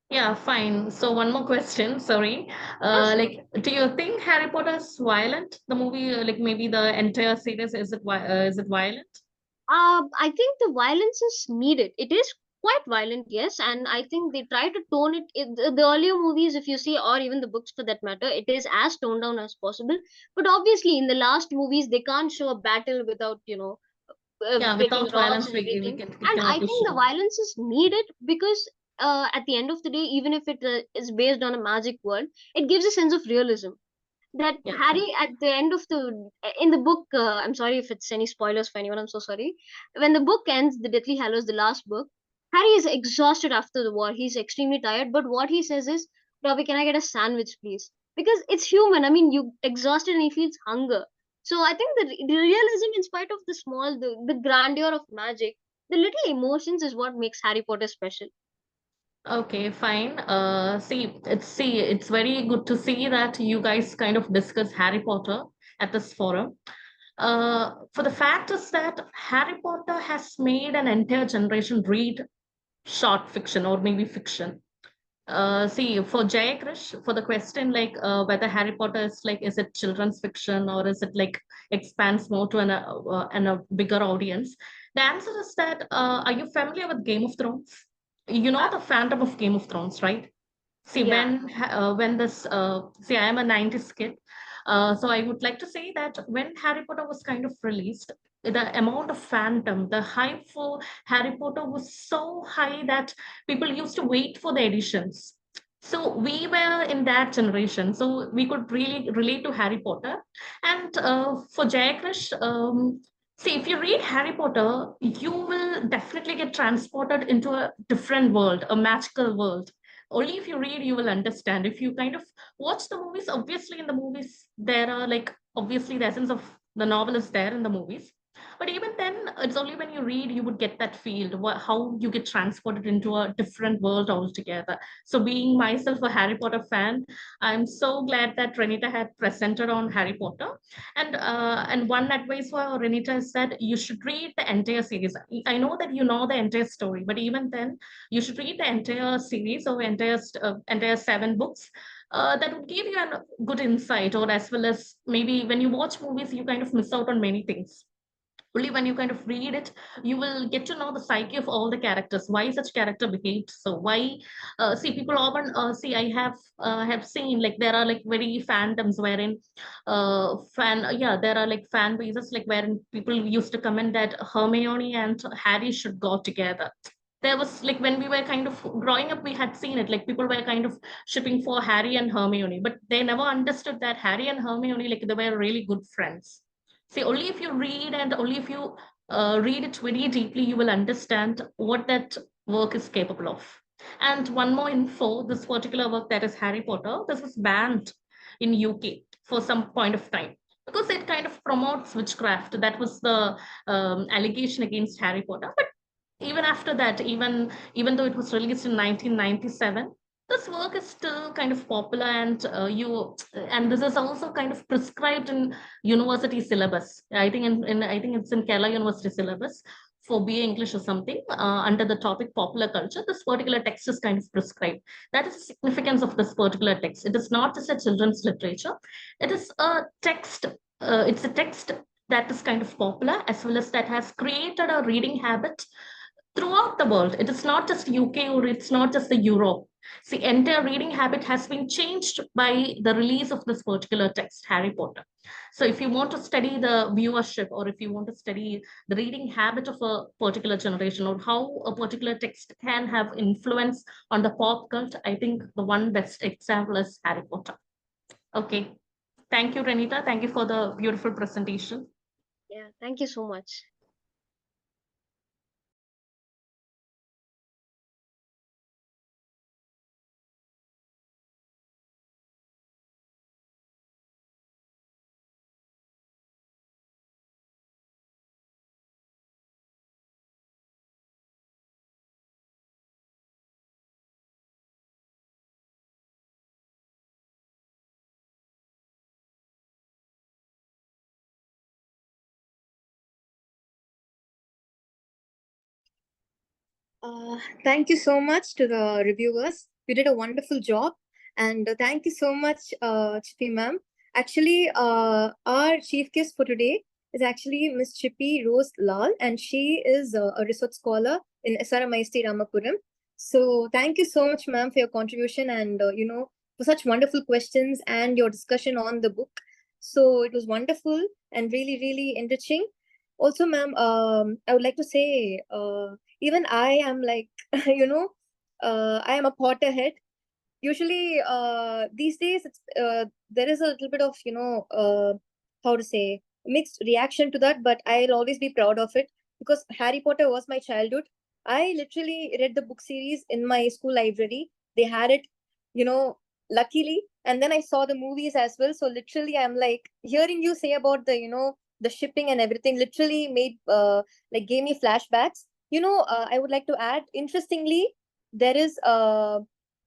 Yeah, fine. So one more question, sorry. Yes, Like, do you think Harry Potter is violent? The movie, like maybe the entire series, is it violent? I think the violence is needed. It is quite violent, yes, and I think they try to tone it. The earlier movies, if you see, or even the books for that matter, it is as toned down as possible. But obviously, in the last movies, they can't show a battle without, Yeah, taking without rocks violence, and we everything. can we And I cannot be think the shown. violence is needed because at the end of the day, even if it is based on a magic world, it gives a sense of realism that Yeah, fine. Harry at the end of the in the book, I'm sorry if it's any spoilers for anyone, I'm so sorry. When the book ends, the Deathly Hallows, the last book, Harry is exhausted after the war. He's extremely tired, but what he says is, Dobby, can I get a sandwich, please? Because it's human. I mean, you exhausted and he feels hunger. So I think the realism, in spite of the small, the grandeur of magic, the little emotions is what makes Harry Potter special. Okay, fine. It's very good to see that you guys kind of discuss Harry Potter at this forum. For the fact is that Harry Potter has made an entire generation read short fiction or maybe fiction. See, for Jay Krish, for the question like whether Harry Potter is like, is it children's fiction or is it like expands more to a bigger audience? The answer is that are you familiar with Game of Thrones? You know Uh, the fandom of Game of Thrones, right? See, yeah, when this see, I am a 90s kid, so I would like to say that when Harry Potter was kind of released, the amount of fandom, the hype for Harry Potter was so high that people used to wait for the editions. So we were in that generation, so we could really relate to Harry Potter. And for Jayakrish, See, if you read Harry Potter, you will definitely get transported into a different world, a magical world. Only if you read, you will understand. If you kind of watch the movies, obviously in the movies, there are like, obviously the essence of the novel is there in the movies. But even then, it's only when you read, you would get that feel, how you get transported into a different world altogether. So being myself a Harry Potter fan, I'm so glad that Renita had presented on Harry Potter. And one advice for Renita is that you should read the entire series. I know that you know the entire story, but even then, you should read the entire series or entire 7 books. That would give you a good insight, or as well as maybe when you watch movies, you kind of miss out on many things. Only when you kind of read it, you will get to know the psyche of all the characters, why such character behaved so, why see, people often see, I have seen like there are like very fandoms wherein yeah, there are like fan bases like wherein people used to comment that Hermione and Harry should go together. There was like when we were kind of growing up, we had seen it like people were kind of shipping for Harry and Hermione, but they never understood that Harry and Hermione, like, they were really good friends. See, only if you read and only if you read it very deeply, you will understand what that work is capable of. And one more info, this particular work, that is Harry Potter, this was banned in UK for some point of time because it kind of promotes witchcraft. That was the allegation against Harry Potter. But even after that, even though it was released in 1997, this work is still kind of popular, and this is also kind of prescribed in university syllabus. I think I think it's in Kerala University syllabus for BA English or something, under the topic popular culture. This particular text is kind of prescribed. That is the significance of this particular text. It is not just a children's literature. It is a text. It's a text that is kind of popular, as well as that has created a reading habit throughout the world. It is not just UK or it's not just the Europe. The entire reading habit has been changed by the release of this particular text, Harry Potter. So if you want to study the viewership, or if you want to study the reading habit of a particular generation, or how a particular text can have influence on the pop cult, I think the one best example is Harry Potter. Okay. Thank you, Renita. Thank you for the beautiful presentation. Yeah, thank you so much. Thank you so much to the reviewers. You did a wonderful job. And thank you so much, Chippy ma'am. Actually, our chief guest for today is actually Miss Chippy Rose Lal, and she is a research scholar in SRMIST Ramapuram. So thank you so much, ma'am, for your contribution and, for such wonderful questions and your discussion on the book. So it was wonderful and really, really enriching. Also, ma'am, I would like to say, even I am like, I am a Potterhead. Usually, these days, there is a little bit of, how to say, mixed reaction to that, but I'll always be proud of it because Harry Potter was my childhood. I literally read the book series in my school library. They had it, luckily. And then I saw the movies as well. So literally, I'm like hearing you say about the shipping and everything literally made like gave me flashbacks. I would like to add, interestingly, there is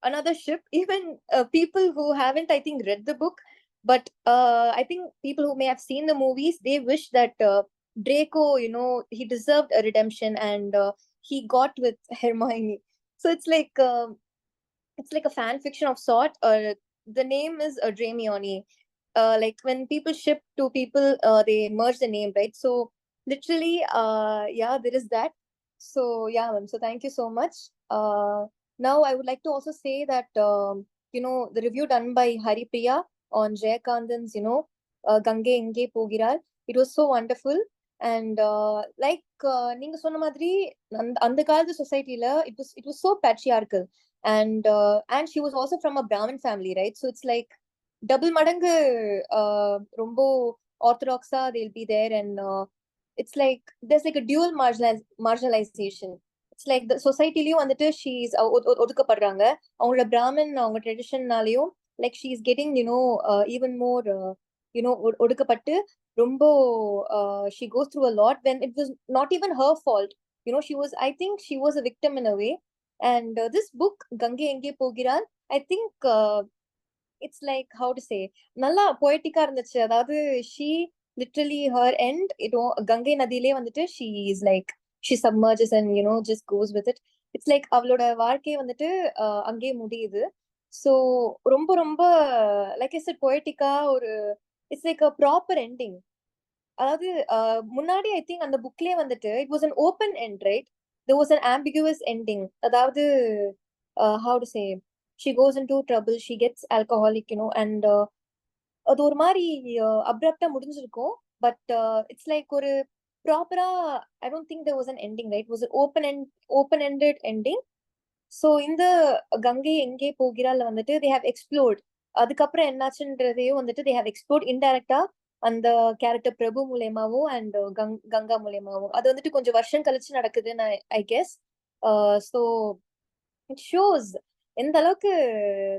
another ship. Even people who haven't, I think, read the book, but I think people who may have seen the movies, they wish that Draco, he deserved a redemption, and he got with Hermione. So it's like a fan fiction of sort. The name is Dramione. Like when people ship two people, they merge the name, right? So literally, yeah, there is that. So yeah, ma'am. So thank you so much. Now I would like to also say that the review done by Hari Priya on Jayakandan's Gange Inge Pogiral, it was so wonderful. And like நீங்க சொன்ன மாதிரி அந்த காலத்து சொசைட்டில it was so patriarchal, and she was also from a Brahmin family, right? So it's like double madangu rombo orthodoxa they'll be there, and it's like there's like a dual marginalization. It's like the society-லயும் வந்துட்டு she's ஒதுக்கப்படுறாங்க. அவங்களோட பிராமன் அவங்க ட்ரெடிஷன்னாலையும் like she's getting even more ஒடுக்கப்பட்டு ரொம்ப she goes through a lot when it was not even her fault. I think she was a victim in a way. And this book Gange Enge Pogiral, I think it's like, how to say, நல்லா poetic-ஆ இருந்துச்சு. அதாவது she literally her end Ganga நதியிலே வந்துட்டு she is like she submerges and just goes with it. It's like அவளோட வாழ்க்கை வந்துட்டு அங்கே முடியுது. So ரொம்ப ரொம்ப like I said poetic-ஆ ஒரு it's like a proper ending. அதாவது முன்னாடி I think அந்த புக்லயே வந்துட்டு it was an open end, right? There was an ambiguous ending. அதாவது how to say, she goes into trouble, she gets alcoholic, and அது ஒரு மாதிரி அப்ரப்டா முடிஞ்சிருக்கும். பட் இட்ஸ் லைக் ஒரு ப்ராப்பரா I don't think there was an ending, right? It was an open-ended ending. So இந்த கங்கை எங்கே போகிறாள் வந்துட்டு they have explored. அதுக்கப்புறம் என்னாச்சுன்றதையும் வந்துட்டு they have explored indirectா அந்த கேரக்டர் பிரபு மூலியமாவும் அண்ட் கங்கா மூலியமாவும். அது வந்துட்டு கொஞ்சம் வருஷம் கழிச்சு நடக்குதுன்னு I guess. So it shows எந்த அளவுக்கு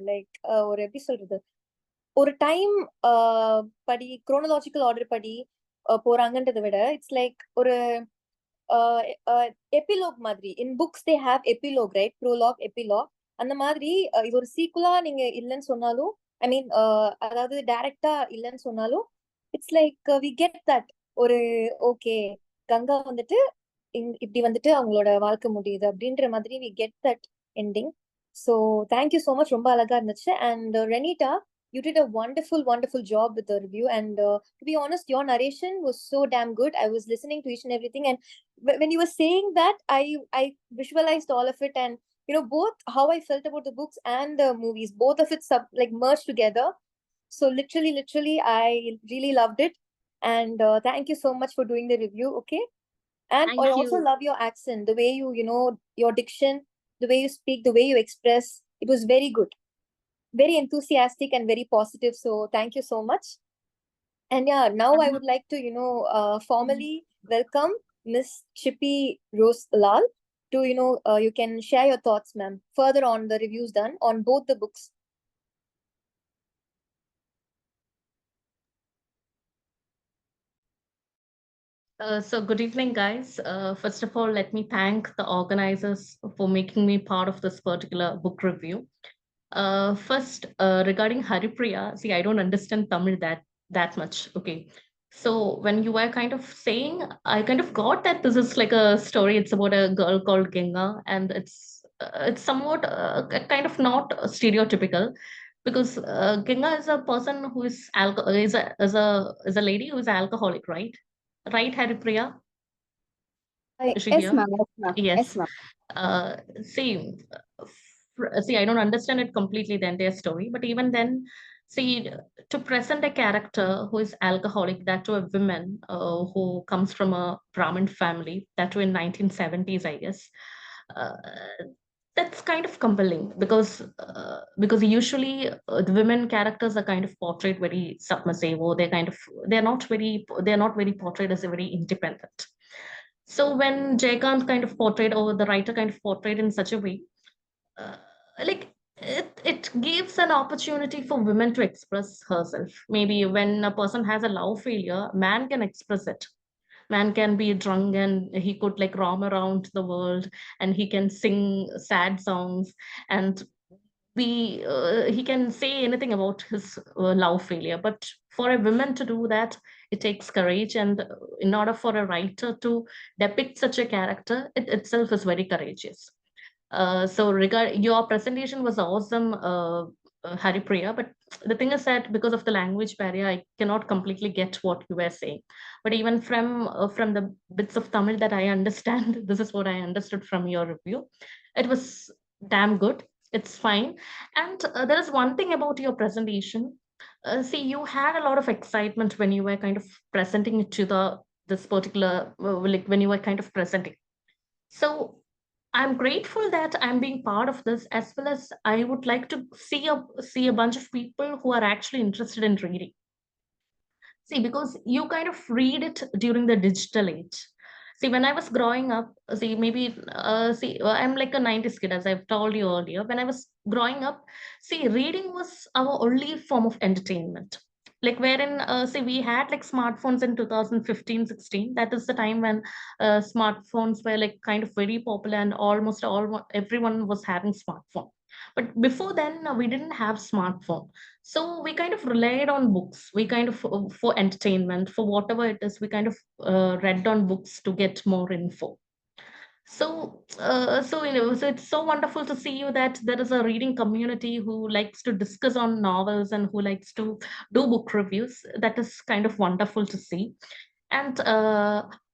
லைக் ஒரு எப்படி சொல்றது, ஒரு டைம் படி குரோனலாஜிக்கல் ஆர்டர் படி போறாங்கன்றதை விட இட்ஸ் லைக் ஒரு எபிலோக் மாதிரி. In books they have epilogue, right? Prologue, epilogue. அந்த மாதிரி இது ஒரு சீக்குலா நீங்க இல்லைன்னு சொன்னாலும், ஐ மீன் அதாவது டைரக்டா இல்லைன்னு சொன்னாலும், it's like we get that ஒரு ஓகே கங்கா வந்துட்டு இப்படி வந்துட்டு அவங்களோட வாழ்க்கை முடியுது அப்படின்ற மாதிரி we get that ending. So thank you so much, ரொம்ப அழகா இருந்துச்சு. And Renita, you did a wonderful job with the review. And to be honest, your narration was so damn good. I was listening to each and everything, and when you were saying that, I visualized all of it, and both how I felt about the books and the movies, both of it like merged together. So literally I really loved it. And thank you so much for doing the review. Okay. And Thank I also you. love your accent, the way your diction, the way you speak, the way you express. It was very good, very enthusiastic and very positive. So thank you so much. And yeah, now I would like to formally welcome Miss Chippy Rose Lal to you can share your thoughts, ma'am, further on the reviews done on both the books. So good evening, guys. First of all, let me thank the organizers for making me part of this particular book review. First, regarding Haripriya, see, I don't understand Tamil that much. Okay, so when you were kind of saying, I kind of got that this is like a story. It's about a girl called Genga, and it's somewhat kind of not stereotypical, because Genga is a person who is is a lady who is alcoholic, right? Right, Haripriya? Is she Yes, here? ma'am. Yes, ma'am. Yes, Yes. ma'am. See, see, I don't understand it completely, the entire story, but even then, see, to present a character who is alcoholic, that to a woman who comes from a Brahmin family, that to in 1970s, I guess, uh, that's kind of compelling, because usually the women characters are kind of portrayed very submissive, or they're not very portrayed as a very independent. So when Jaykant kind of portrayed, or the writer kind of portrayed in such a way, uh, like it gives an opportunity for women to express herself. Maybe when a person has a love failure, man can express it. Man can be drunk and he could like roam around the world, and he can sing sad songs, and he can say anything about his love failure. But for a woman to do that, it takes courage, and in order for a writer to depict such a character, it itself is very courageous. So your presentation was awesome, Haripriya, but the thing is that because of the language barrier, I cannot completely get what you were saying. But even from the bits of Tamil that I understand, this is what I understood from your review. It was damn good. It's fine. And there is one thing about your presentation. See, you had a lot of excitement when you were kind of presenting it to this particular like when you were kind of presenting. So I'm grateful that I'm being part of this, as well as I would like to see a bunch of people who are actually interested in reading. See, because you kind of read it during the digital age. See, when I was growing up, see, maybe, I'm like a 90s kid, as I've told you earlier. When I was growing up, see, reading was our only form of entertainment. Like, wherein, see, we had like smartphones in 2015-16. That is the time when smartphones were like kind of very popular, and almost everyone was having smartphone. But before then, we didn't have smartphone. So we kind of relied on books. We kind of, for entertainment, for whatever it is, we kind of read on books to get more info. So it's so wonderful to see you that there is a reading community who likes to discuss on novels and who likes to do book reviews. That is kind of wonderful to see. And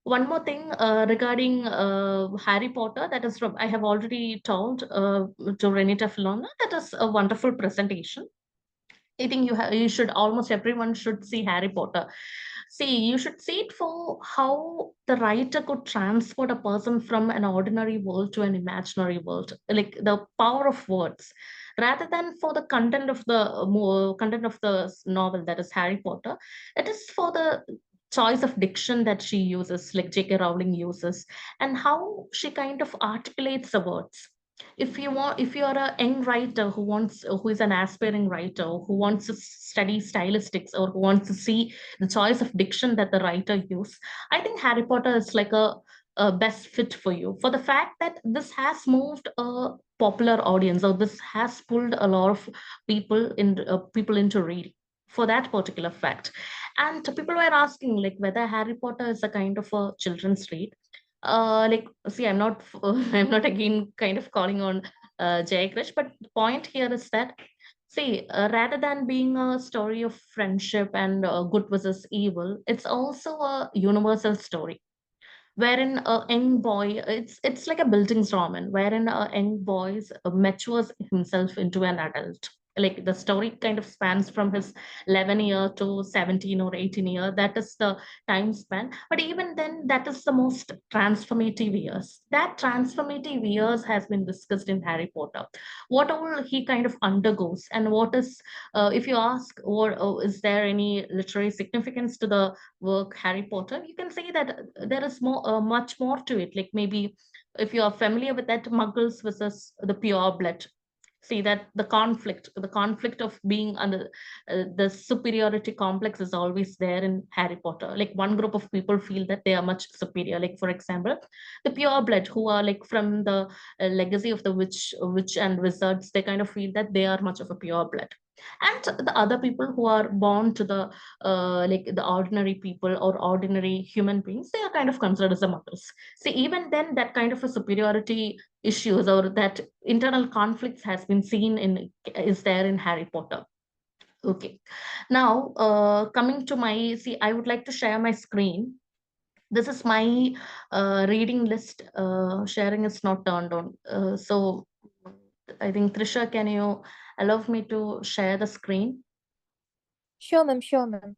one more thing regarding Harry Potter, that is from, I have already told to Renita Filona, that is a wonderful presentation. I think you should, almost everyone should see Harry Potter. See, you should see it for how the writer could transport a person from an ordinary world to an imaginary world, like the power of words, rather than for the content of the content of the novel, that is Harry Potter. It is for the choice of diction that she uses, like J.K. Rowling uses, and how she kind of articulates the words. If you're a young writer who is an aspiring writer, who wants to study stylistics, or who wants to see the choice of diction that the writer use, I think Harry Potter is like a best fit for you, for the fact that this has moved a popular audience, or this has pulled a lot of people into reading, for that particular fact. And people were asking like whether Harry Potter is a kind of a children's read. Like, see, I'm not I'm not again kind of calling on Jay Krish, but the point here is that, see, rather than being a story of friendship and good versus evil, it's also a universal story wherein a young boy, it's like a buildings roman, wherein a young boy matures himself into an adult. Like, the story kind of spans from his 11 year to 17 or 18 year. That is the time span. But even then, that is the most transformative years. That transformative years has been discussed in Harry Potter. What all he kind of undergoes, and what is, if you ask, or is there any literary significance to the work Harry Potter, you can say that there is much more to it. Like, maybe if you are familiar with that, Muggles versus the pure blood. See that the conflict of being under the superiority complex is always there in Harry Potter. Like, one group of people feel that they are much superior. Like, for example, the pure blood, who are like from the legacy of the witch and wizards, they kind of feel that they are much of a pure blood. And the other people who are born to the like the ordinary people or ordinary human beings, they are kind of considered as the muggles. See, even then, that kind of a superiority issues, or that internal conflicts has been seen in, is there in Harry Potter. Okay, now coming to my, see, I would like to share my screen. This is my reading list. Sharing is not turned on, so I think, Trisha, can you allow me to share the screen? Sure, ma'am. Sure, ma'am.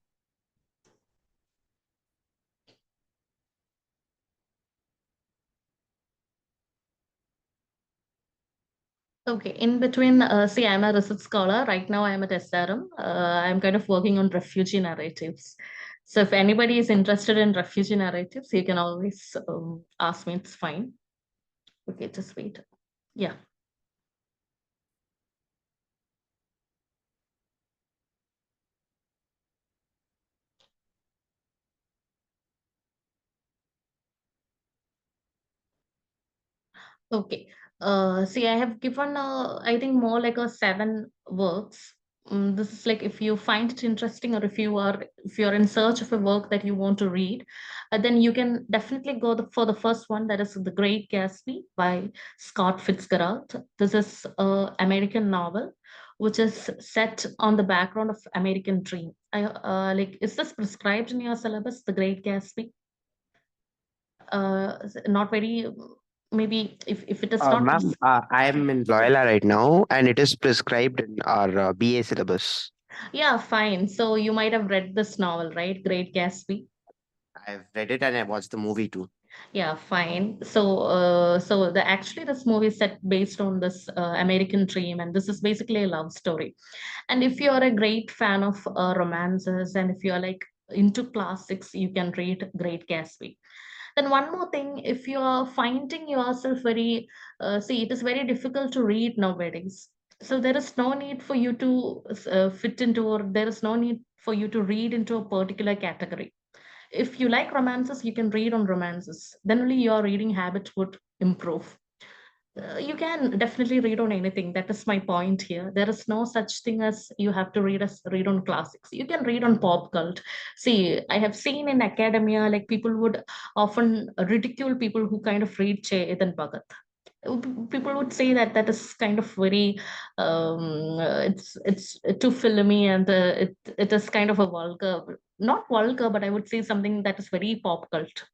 Okay, in between, see, I'm a research scholar. Right now, I'm at SRM. I'm kind of working on refugee narratives. So if anybody is interested in refugee narratives, you can always ask me. It's fine. Okay, just wait. Yeah. Okay. See, I have given, I think, more like a 7 works. This is like, if you find it interesting, or if you're in search of a work that you want to read, then you can definitely go for the first one, that is The Great Gatsby by Scott Fitzgerald. This is a American novel which is set on the background of American Dream. Like, is this prescribed in your syllabus, The Great Gatsby? Not very, maybe, if it is not. Ma'am, I am in Loyola right now, and it is prescribed in our BA syllabus. Yeah, fine. So you might have read this novel, right? Great Gatsby. I've read it and I watched the movie too. Yeah, fine. So, so the actually this movie is set based on this American Dream, and this is basically a love story. And if you're a great fan of romances, and if you're like into classics, you can read Great Gatsby. Then one more thing, if you are finding yourself very, see, it is very difficult to read nowadays. So there is no need for you to fit into, or there is no need for you to read into a particular category. If you like romances, you can read on romances. Then only your reading habit would improve. You can definitely read on anything. That is my point here. There is no such thing as you have to read on classics. You can read on pop cult. See, I have seen in academia, like people would often ridicule people who kind of read Chetan Bhagat. People would say that that is kind of very it's too filmy, and it is kind of a vulgar, not vulgar, but I would say something that is very pop cult.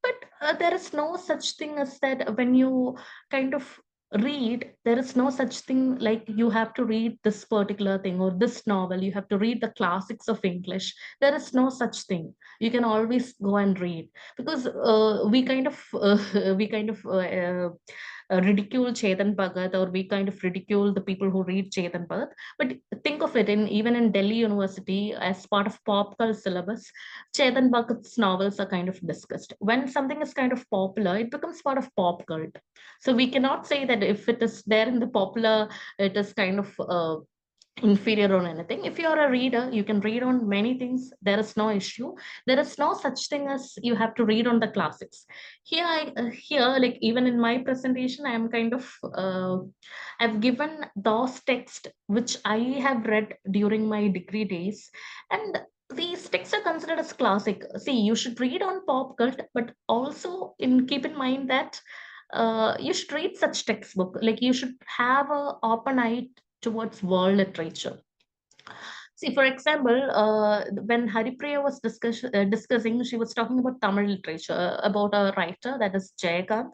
But there is no such thing as that. When you kind of read, there is no such thing like you have to read this particular thing or this novel, you have to read the classics of English. There is no such thing. You can always go and read, because we kind of ridicule Chetan Bhagat, or we kind of ridicule the people who read Chetan Bhagat. But think of it, in even in Delhi University, as part of pop culture syllabus, Chetan Bhagat's novels are kind of discussed. When something is kind of popular, it becomes part of pop cult. So we cannot say that if it is there in the popular, it is kind of inferior on anything. If you're a reader, you can read on many things. There is no issue. There is no such thing as you have to read on the classics. Here, like even in my presentation, I am kind of I've given those texts which I have read during my degree days, and these texts are considered as classic. See, you should read on pop cult, but also keep in mind that you should read such textbook. Like you should have a open eye towards world literature. See, for example, when Haripriya was discussing, she was talking about Tamil literature, about a writer that is Jayakant.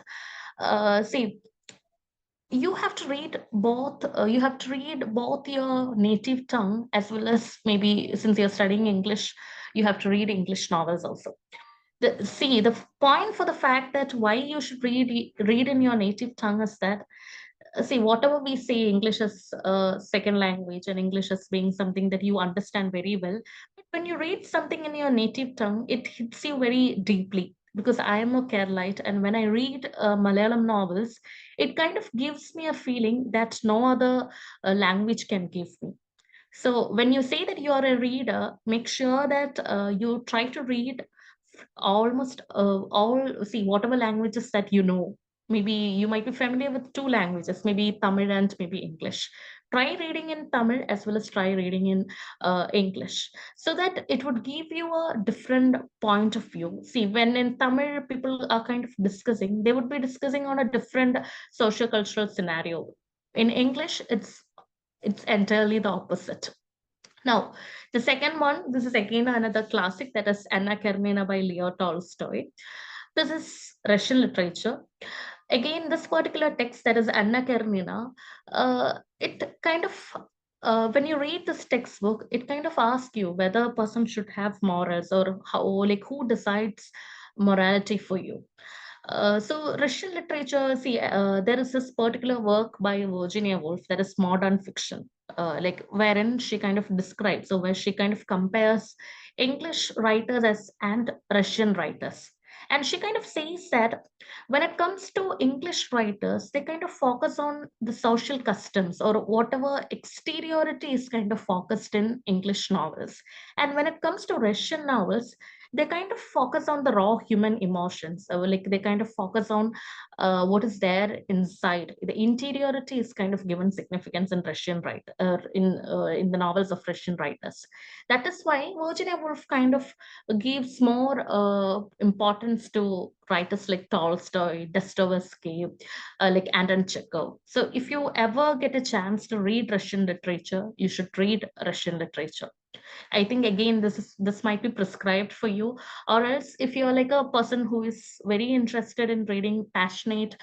See, you have to read both. You have to read both your native tongue, as well as, maybe since you're studying English, you have to read English novels also. The point for the fact that why you should read in your native tongue is that, see, whatever we say, English is a second language, and English is being something that you understand very well. But when you read something in your native tongue, it hits you very deeply. Because I am a Keralite, and when I read Malayalam novels, it kind of gives me a feeling that no other language can give me. So when you say that you are a reader, make sure that you try to read almost all, see, whatever languages that you know. Maybe you might be familiar with two languages, maybe Tamil and maybe English. Try reading in Tamil as well as try reading in English, so that it would give you a different point of view. See, when in Tamil people are kind of discussing, they would be discussing on a different socio-cultural scenario. In English, it's entirely the opposite. Now, the second one, this is again another classic, that is Anna Karenina by Leo Tolstoy. This is Russian literature. Again, this particular text, that is Anna Karenina, it kind of, when you read this textbook, it kind of asks you whether a person should have morals, or how, like, who decides morality for you. So Russian literature, see, there is this particular work by Virginia Woolf, that is modern fiction, like wherein she kind of describes, so where she kind of compares English writers as and Russian writers. And she kind of says that when it comes to English writers, they kind of focus on the social customs, or whatever exteriority is kind of focused in English novels. And when it comes to Russian novels, they kind of focus on the raw human emotions. So like they kind of focus on what is there inside. The interiority is kind of given significance in Russian in the novels of Russian writers. That is why Virginia Woolf kind of gives more importance to writers like Tolstoy, Dostoevsky, like Anton Chekhov. So if you ever get a chance to read Russian literature, you should read Russian literature. I think again this might be prescribed for you, or else if you're like a person who is very interested in reading passionate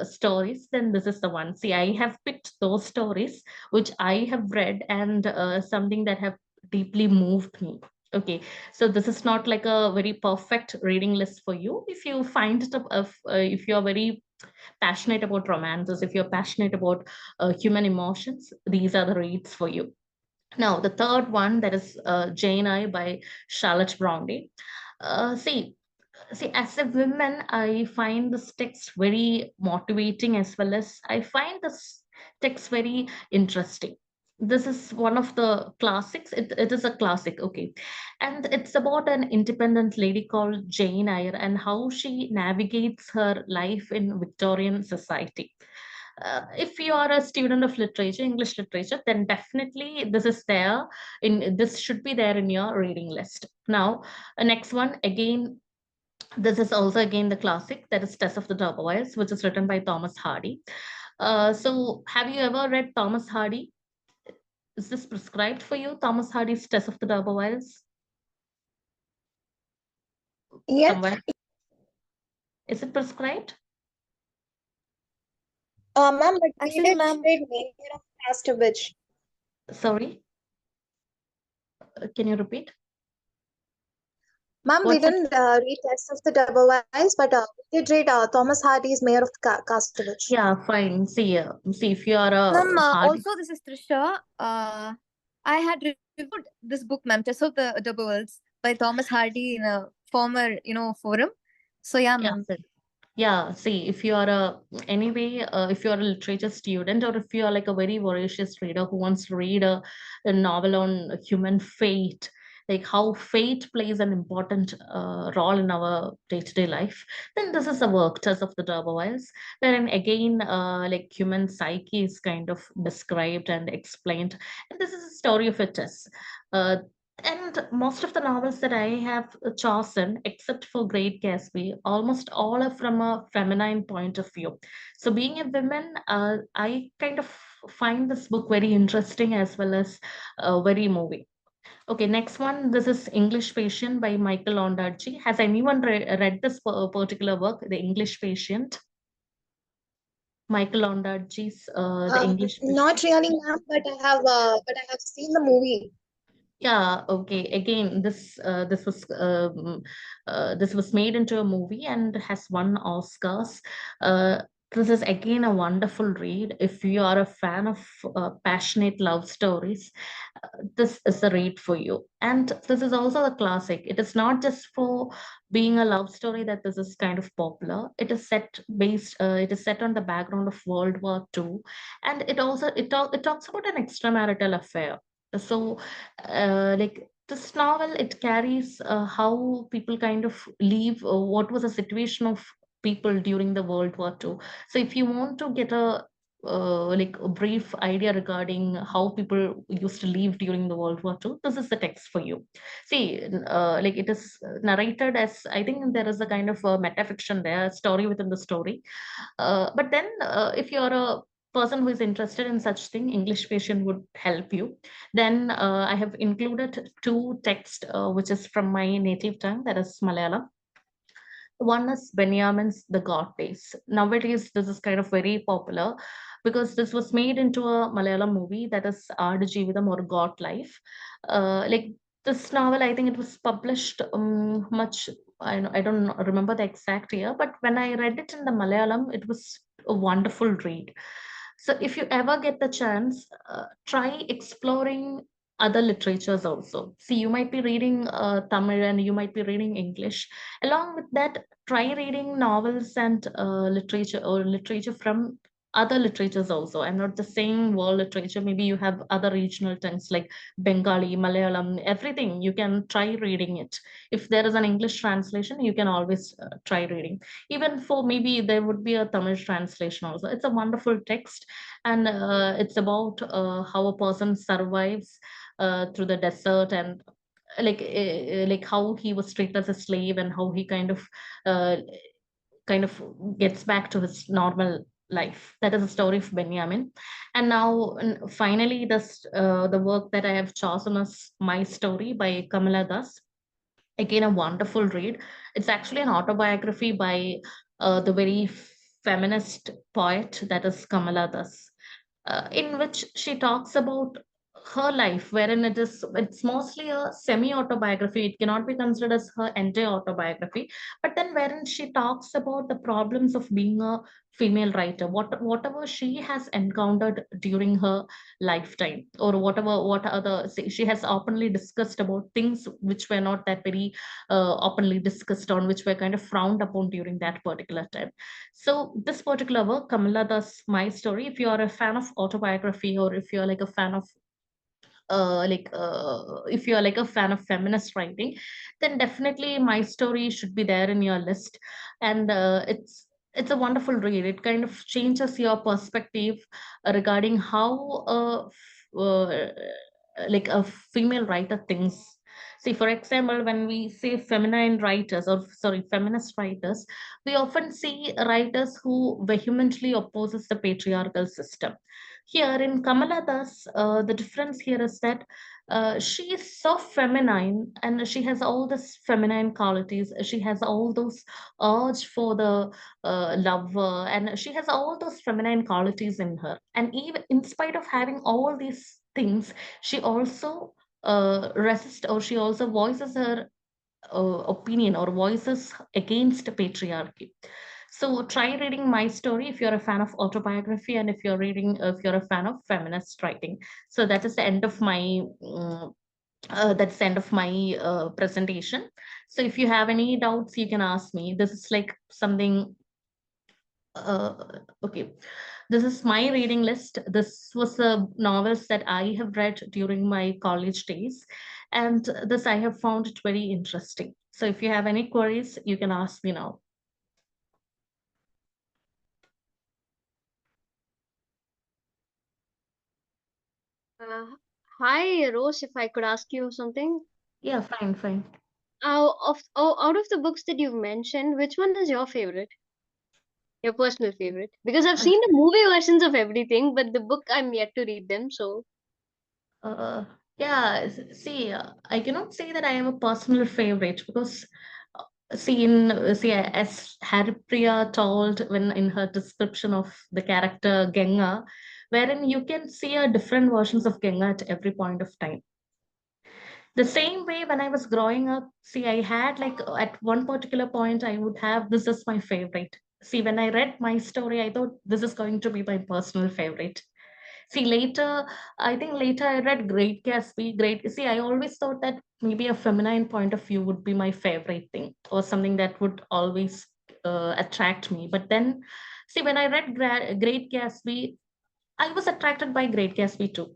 stories, then this is the one. See, I have picked those stories which I have read, and something that have deeply moved me. Okay, so this is not like a very perfect reading list for you. If you find it, if you're very passionate about romances, if you're passionate about human emotions, these are the reads for you. Now, the third one, that is Jane I by Charlotte Bronte. See, as a woman, I find this text very motivating, as well as I find this text very interesting. This is one of the classics. It is a classic, okay. And it's about an independent lady called Jane Eyre and how she navigates her life in Victorian society. If you are a student of literature, English literature, then definitely this is there. This should be there in your reading list. Now, next one again, this is also again the classic, that is Tess of the D'Urbervilles, which is written by Thomas Hardy. So have you ever read Thomas Hardy? Is this prescribed for you, Thomas Hardy's Tess of the D'Urbervilles? Yes. Somewhere? Is it prescribed? Ma'am, but we Actually, did ma'am, read Mayor of Casterbridge. Sorry, can you repeat? Ma'am, we What's the didn't read Test of the D'Urbervilles, but we did read Thomas Hardy's Mayor of Casterbridge. Yeah, fine. See if you are a ma'am, Hardy. also this is Trisha. I had reviewed this book, ma'am, Tess of the D'Urbervilles by Thomas Hardy in a former, forum. So yeah, Yeah, ma'am. yeah. See, if you are if you are a literature student, or if you are like a very voracious reader who wants to read a novel on human fate, like how fate plays an important role in our day-to-day life, then this is a work, Tess of the D'Urbervilles, wherein again, like human psyche is kind of described and explained. And this is a story of a Tess. Uh, and most of the novels that I have chosen, except for Great Gatsby, almost all are from a feminine point of view. So, being a woman, I kind of find this book very interesting as well as very moving. Okay, next one. This is English Patient by Michael Ondaatje. Has anyone read this particular work, The English Patient? Michael Ondaatje's The English Not Patient. really, ma'am, but I have seen the movie. Yeah, okay. Again, this was made into a movie and has won Oscars. This is again a wonderful read. If you are a fan of passionate love stories, this is the read for you. And this is also a classic. It is not just for being a love story that this is kind of popular. It is it is set on the background of World War II, and it talks about an extramarital affair. So like this novel, it carries how people kind of leave, what was the situation of people during the World War II. So if you want to get like a brief idea regarding how people used to live during the World War II, this is the text for you. See, like it is narrated as, I think there is a kind of a metafiction there, a story within the story. But then, if you're a person who is interested in such thing, English Patient would help you. Then I have included two texts, which is from my native tongue, that is Malayalam. One is Benjamin's The God Days. Nowadays, this is kind of very popular because this was made into a Malayalam movie, that is Aadu Jeevitham or God Life. Like this novel, I think it was published much, I don't remember the exact year, but when I read it in the Malayalam, it was a wonderful read. So if you ever get the chance, try exploring other literatures also. See, you might be reading Tamil and you might be reading English. Along with that, try reading novels and literature from other literatures also. I'm not just saying world literature. Maybe you have other regional tongues like Bengali, Malayalam, everything. You can try reading it. If there is an English translation, you can always try reading. Even for maybe there would be a Tamil translation also. It's a wonderful text, and it's about how a person survives through the desert, and like how he was treated as a slave and how he uh, kind of gets back to his normal life. That is the story of Benjamin. And now, finally, the work that I have chosen is My Story by Kamala Das. Again, a wonderful read. It's actually an autobiography by the very feminist poet, that is Kamala Das, in which she talks about her life, wherein it's mostly a semi-autobiography. It cannot be considered as her entire autobiography, but then wherein she talks about the problems of being a female writer, whatever she has encountered during her lifetime, or whatever what other she has openly discussed about things which were not that very openly discussed on, which were kind of frowned upon during that particular time. So this particular work, Kamala Das My Story, if you are a fan of autobiography, or if you're like a fan of if you're like a fan of feminist writing, then definitely My Story should be there in your list. And it's a wonderful read. It kind of changes your perspective regarding how like a female writer thinks. See, for example, when we say feminine writers, or sorry, feminist writers, we often see writers who vehemently opposes the patriarchal system. Here in Kamala Das, the difference here is that she is so feminine, and she has all this feminine qualities. She has all those urge for the lover, and she has all those feminine qualities in her. And even in spite of having all these things, she also resists, or she also voices her opinion, or voices against patriarchy. So try reading My Story if you're a fan of autobiography, and if you're a fan of feminist writing. So that is the end of my that's the end of my presentation. So if you have any doubts, you can ask me. This is like something. Okay, this is my reading list. This was the novels that I have read during my college days, and this I have found it very interesting. So if you have any queries, you can ask me now. Hi, Rose, if I could ask you something. Yeah, fine, fine. Out of the books that you've mentioned, which one is your favorite? Your personal favorite? Because I've seen the movie versions of everything, but the book I'm yet to read them. So, Uh, yeah, see, I cannot say that I have a personal favorite, because as Haripriya told when in her description of the character Genga, wherein you can see a different versions of Genga at every point of time. The same way when I was growing up, see, I had like at one particular point, I would have this is my favorite. See, when I read My Story, I thought this is going to be my personal favorite. See, later, I think later I read Great Gatsby. See, I always thought that maybe a feminine point of view would be my favorite thing, or something that would always attract me. But then, see, when I read Great Gatsby, I was attracted by Great Gatsby too.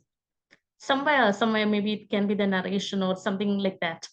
Somewhere, maybe it can be the narration or something like that.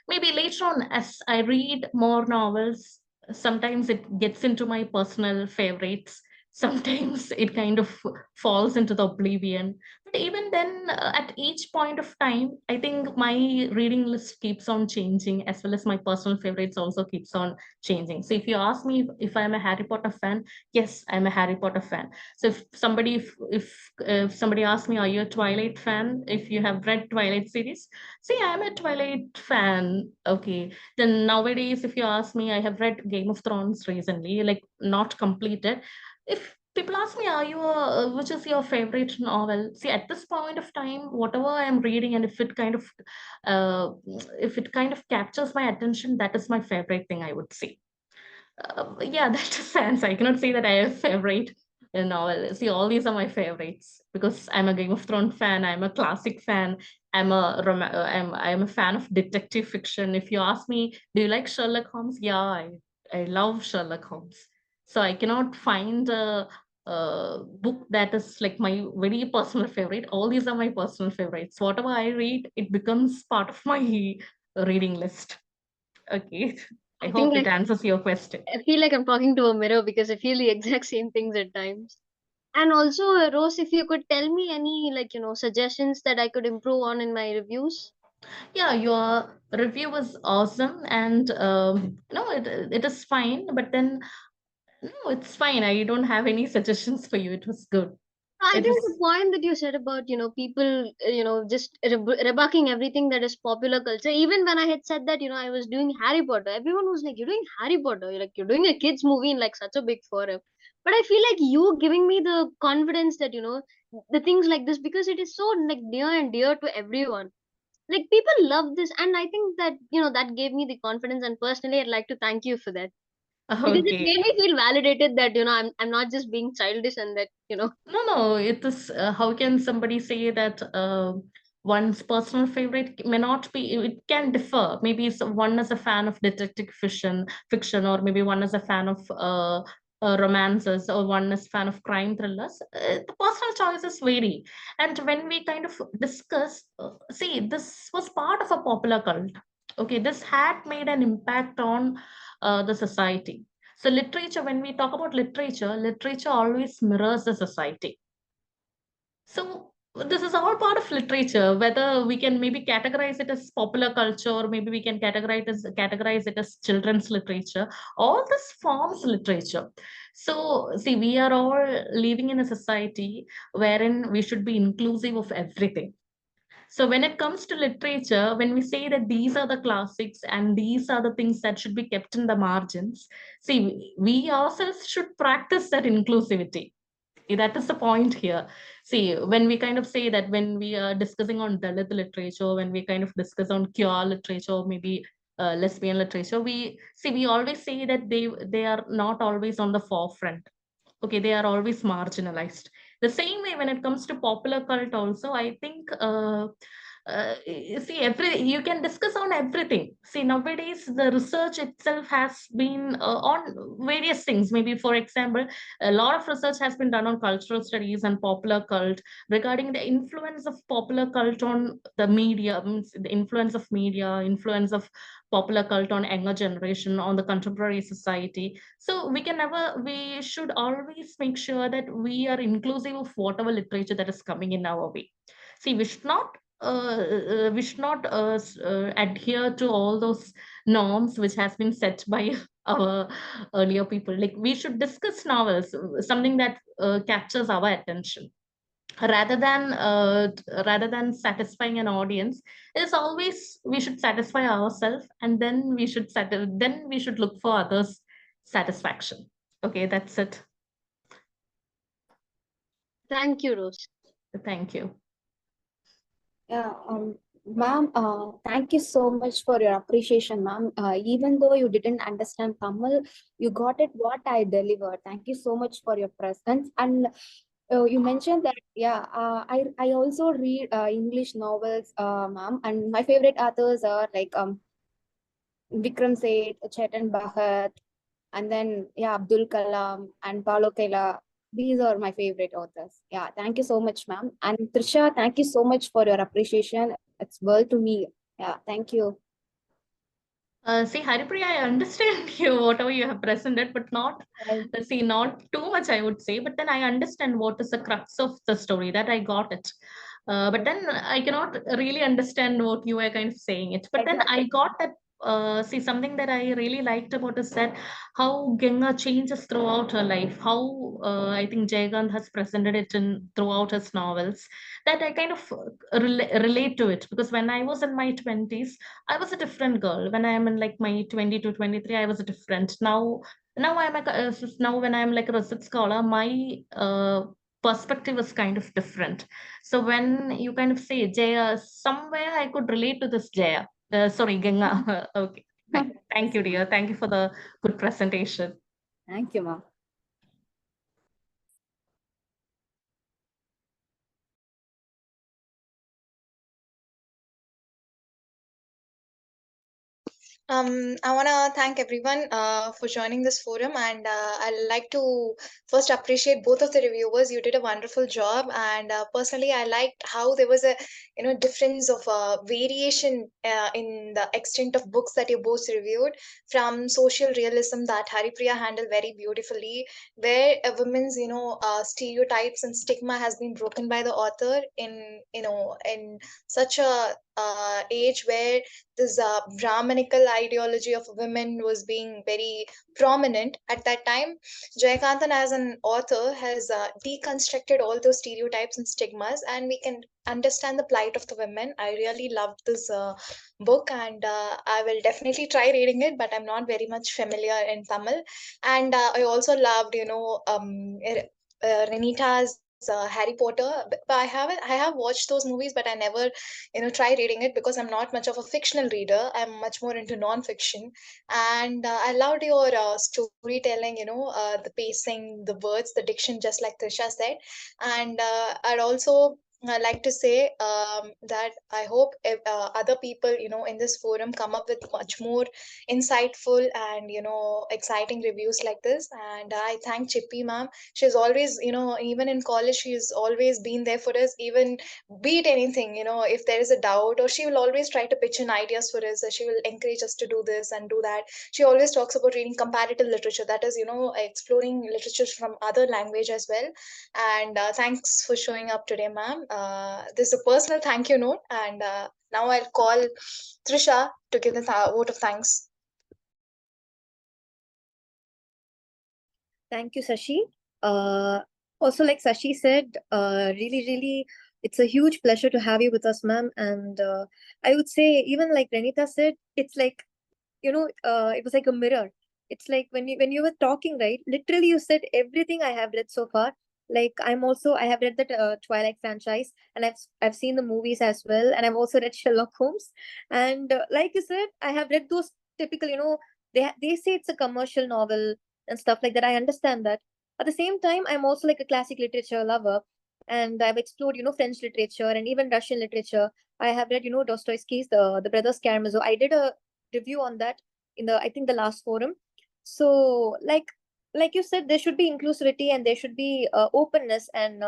Maybe later on, as I read more novels, sometimes it gets into my personal favorites. Sometimes it kind of falls into the oblivion. But even then, at each point of time, I think my reading list keeps on changing, as well as my personal favorites also keeps on changing. So if you ask me if I'm a Harry Potter fan, yes, I'm a Harry Potter fan. So if somebody asks me, are you a Twilight fan? If you have read Twilight series, see, I'm a Twilight fan. Okay. Then nowadays, if you ask me, I have read Game of Thrones recently, like not completed. If people ask me, are you which is your favorite novel? See, at this point of time, whatever I'm reading, and uh, if it kind of captures my attention, that is my favorite thing, I would say. Yeah, that is sense. I cannot say that I have favorite novel. See, all these are my favorites because I'm a Game of Thrones fan. I'm a classic fan. I'm a fan of detective fiction. If you ask me, do you like Sherlock Holmes? Yeah, I love Sherlock Holmes. So I cannot find a book that is like my very personal favorite. All these are my personal favorites. Whatever I read, it becomes part of my reading list. Okay. I I hope think it answers your question. I feel like I'm talking to a mirror because I feel the exact same things at times. And also, Rose, if you could tell me any, suggestions that I could improve on in my reviews. Yeah, your review was awesome, and no, it is fine. But then no, it's fine. I don't have any suggestions for you. It was good. I It think the was point that you said about, people, just rebucking everything that is popular culture. Even when I had said that, I was doing Harry Potter, everyone was like, "You're doing Harry Potter. You're doing a kids movie in like such a big forum." But I feel like you giving me the confidence that, the things like this, because it is so like near and dear to everyone. Like people love this, and I think that that gave me the confidence, and personally I'd like to thank you for that, because it Okay. made me feel validated that I'm not just being childish, and that No, it is. How can somebody say that one's personal favorite may not be? It can differ. Maybe one is a fan of detective fiction, or maybe one is a fan of romances, or one is fan of crime thrillers. The personal choices vary, and when we kind of discuss, see, this was part of a popular cult. Okay, this had made an impact on the society. So literature, when we talk about literature, literature always mirrors the society. So this is all part of literature, whether we can maybe categorize it as popular culture, or maybe we can categorize it as children's literature. All this forms literature. So see, we are all living in a society wherein we should be inclusive of everything. So when it comes to literature, when we say that these are the classics and these are the things that should be kept in the margins, see, we ourselves should practice that inclusivity. That is the point here. See, when we kind of say that, when we are discussing on Dalit literature, when we kind of discuss on queer literature, maybe lesbian literature, we always say that they are not always on the forefront. Okay, they are always marginalized. The same way when it comes to popular cult also, I think see, every you can discuss on everything. See, nowadays the research itself has been on various things. Maybe, for example, a lot of research has been done on cultural studies and popular cult, regarding the influence of popular cult on the media, means the influence of media, influence of popular cult on younger generation, on the contemporary society. So we should always make sure that we are inclusive of whatever literature that is coming in our way. See, we should not adhere to all those norms which has been set by our earlier people. Like, we should discuss novels, something that captures our attention, rather than satisfying an audience. It's always we should satisfy ourselves, and then then we should look for others satisfaction. Okay, that's it. thank you, Rose. Thank you. Yeah, ma'am, thank you so much for your appreciation, ma'am. Even though you didn't understand Tamil, you got it what I delivered. Thank you so much for your presence. And you mentioned that, yeah, I also read English novels, ma'am, and my favorite authors are like Vikram Seth, Chetan Bhagat, and then yeah, Abdul Kalam and Paulo Coelho. These are my favorite authors. Yeah, thank you so much, ma'am. And Trisha, thank you so much for your appreciation. It's worth to me. Yeah, thank you. See, Haripriya, I understand you, whatever you have presented, but not too much, I would say. But then I understand what is the crux of the story, that I got it. But then I cannot really understand what you are kind of saying it. But then I Exactly. got that. See, something that I really liked about is that how Ganga changes throughout her life. How I think Jayagant has presented it in throughout his novels. That I kind of relate to it, because when I was in my 20s, I was a different girl. When I am in like my 20 to 23, I was a different. Now now when I'm like a research scholar, my perspective is kind of different. So when you kind of say Jaya, somewhere I could relate to this Jaya. Sorry, Ganga. Okay, fine. Thank you, dear. Thank you for the good presentation. Thank you, ma'am. I want to thank everyone for joining this forum, and I'd like to first appreciate both of the reviewers. You did a wonderful job, and personally, I liked how there was a difference of variation in the extent of books that you both reviewed, from social realism that Haripriya handled very beautifully, where a woman's stereotypes and stigma has been broken by the author in such a age where this Brahmanical ideology of women was being very prominent at that time. Jayakantan, as an author, has deconstructed all those stereotypes and stigmas, and we can understand the plight of the women. I really loved this book, and I will definitely try reading it, but I'm not very much familiar in Tamil. And I also loved, Renita's Harry Potter. But I have watched those movies, but I never, try reading it because I'm not much of a fictional reader. I'm much more into non-fiction. And I loved your storytelling, the pacing, the words, the diction, just like Trisha said. And I'd also like to say that I hope other people, in this forum come up with much more insightful and, exciting reviews like this. And I thank Chippy ma'am. She's always, even in college, she's always been there for us, even be it anything, if there is a doubt, or she will always try to pitch in ideas for us. She will encourage us to do this and do that. She always talks about reading comparative literature, that is, exploring literature from other language as well. And thanks for showing up today, ma'am. This is a personal thank you note. And now I'll call Trisha to give the vote of thanks. Thank you, Sashi. Also, like Sashi said, really, it's a huge pleasure to have you with us, ma'am. And I would say, even like Renita said, it's like, it was like a mirror. It's like when you were talking, right? Literally, you said everything I have read so far. Like I have read that Twilight franchise, and I've seen the movies as well, and I've also read Sherlock Holmes. And like you said, I have read those typical, they say it's a commercial novel and stuff like that. I understand that. At the same time, I'm also like a classic literature lover, and I've explored, French literature and even Russian literature. I have read, Dostoevsky's the Brothers Karamazov. I did a review on that in the, I think, the last forum. So like you said, there should be inclusivity and there should be openness, and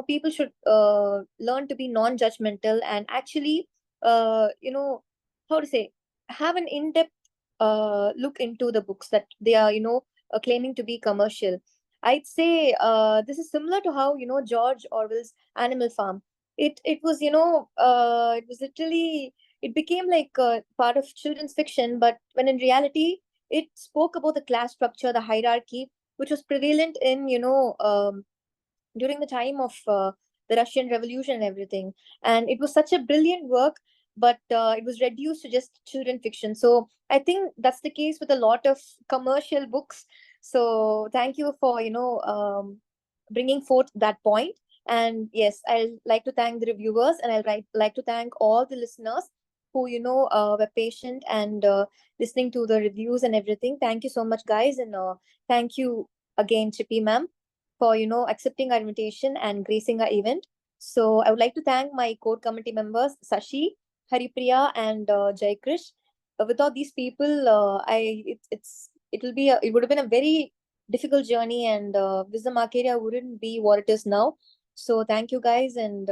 people should learn to be non-judgmental and actually how to say, have an in-depth look into the books that they are claiming to be commercial. I'd say this is similar to how George Orwell's Animal Farm. It was it was literally, it became like part of children's fiction, but when in reality it spoke about the class structure, the hierarchy, which was prevalent in during the time of the Russian Revolution and everything. And it was such a brilliant work, but it was reduced to just children fiction. So I think that's the case with a lot of commercial books. So thank you for bringing forth that point. And yes, I'll like to thank the reviewers, and like to thank all the listeners who were patient and listening to the reviews and everything. Thank you so much, guys, and thank you again, Chippy ma'am, for accepting our invitation and gracing our event. So I would like to thank my core committee members, Sashi, Haripriya, and Jai Krish. Without these people, it would have been a very difficult journey, and Wisdom Arcadia wouldn't be what it is now. So thank you, guys, and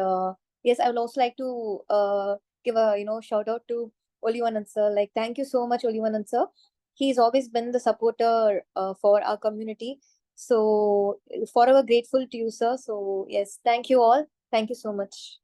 yes, I would also like to give a shout out to Olivanan sir. Like, thank you so much, Olivanan sir. He's always been the supporter for our community. So forever grateful to you, sir. So yes, thank you all. Thank you so much.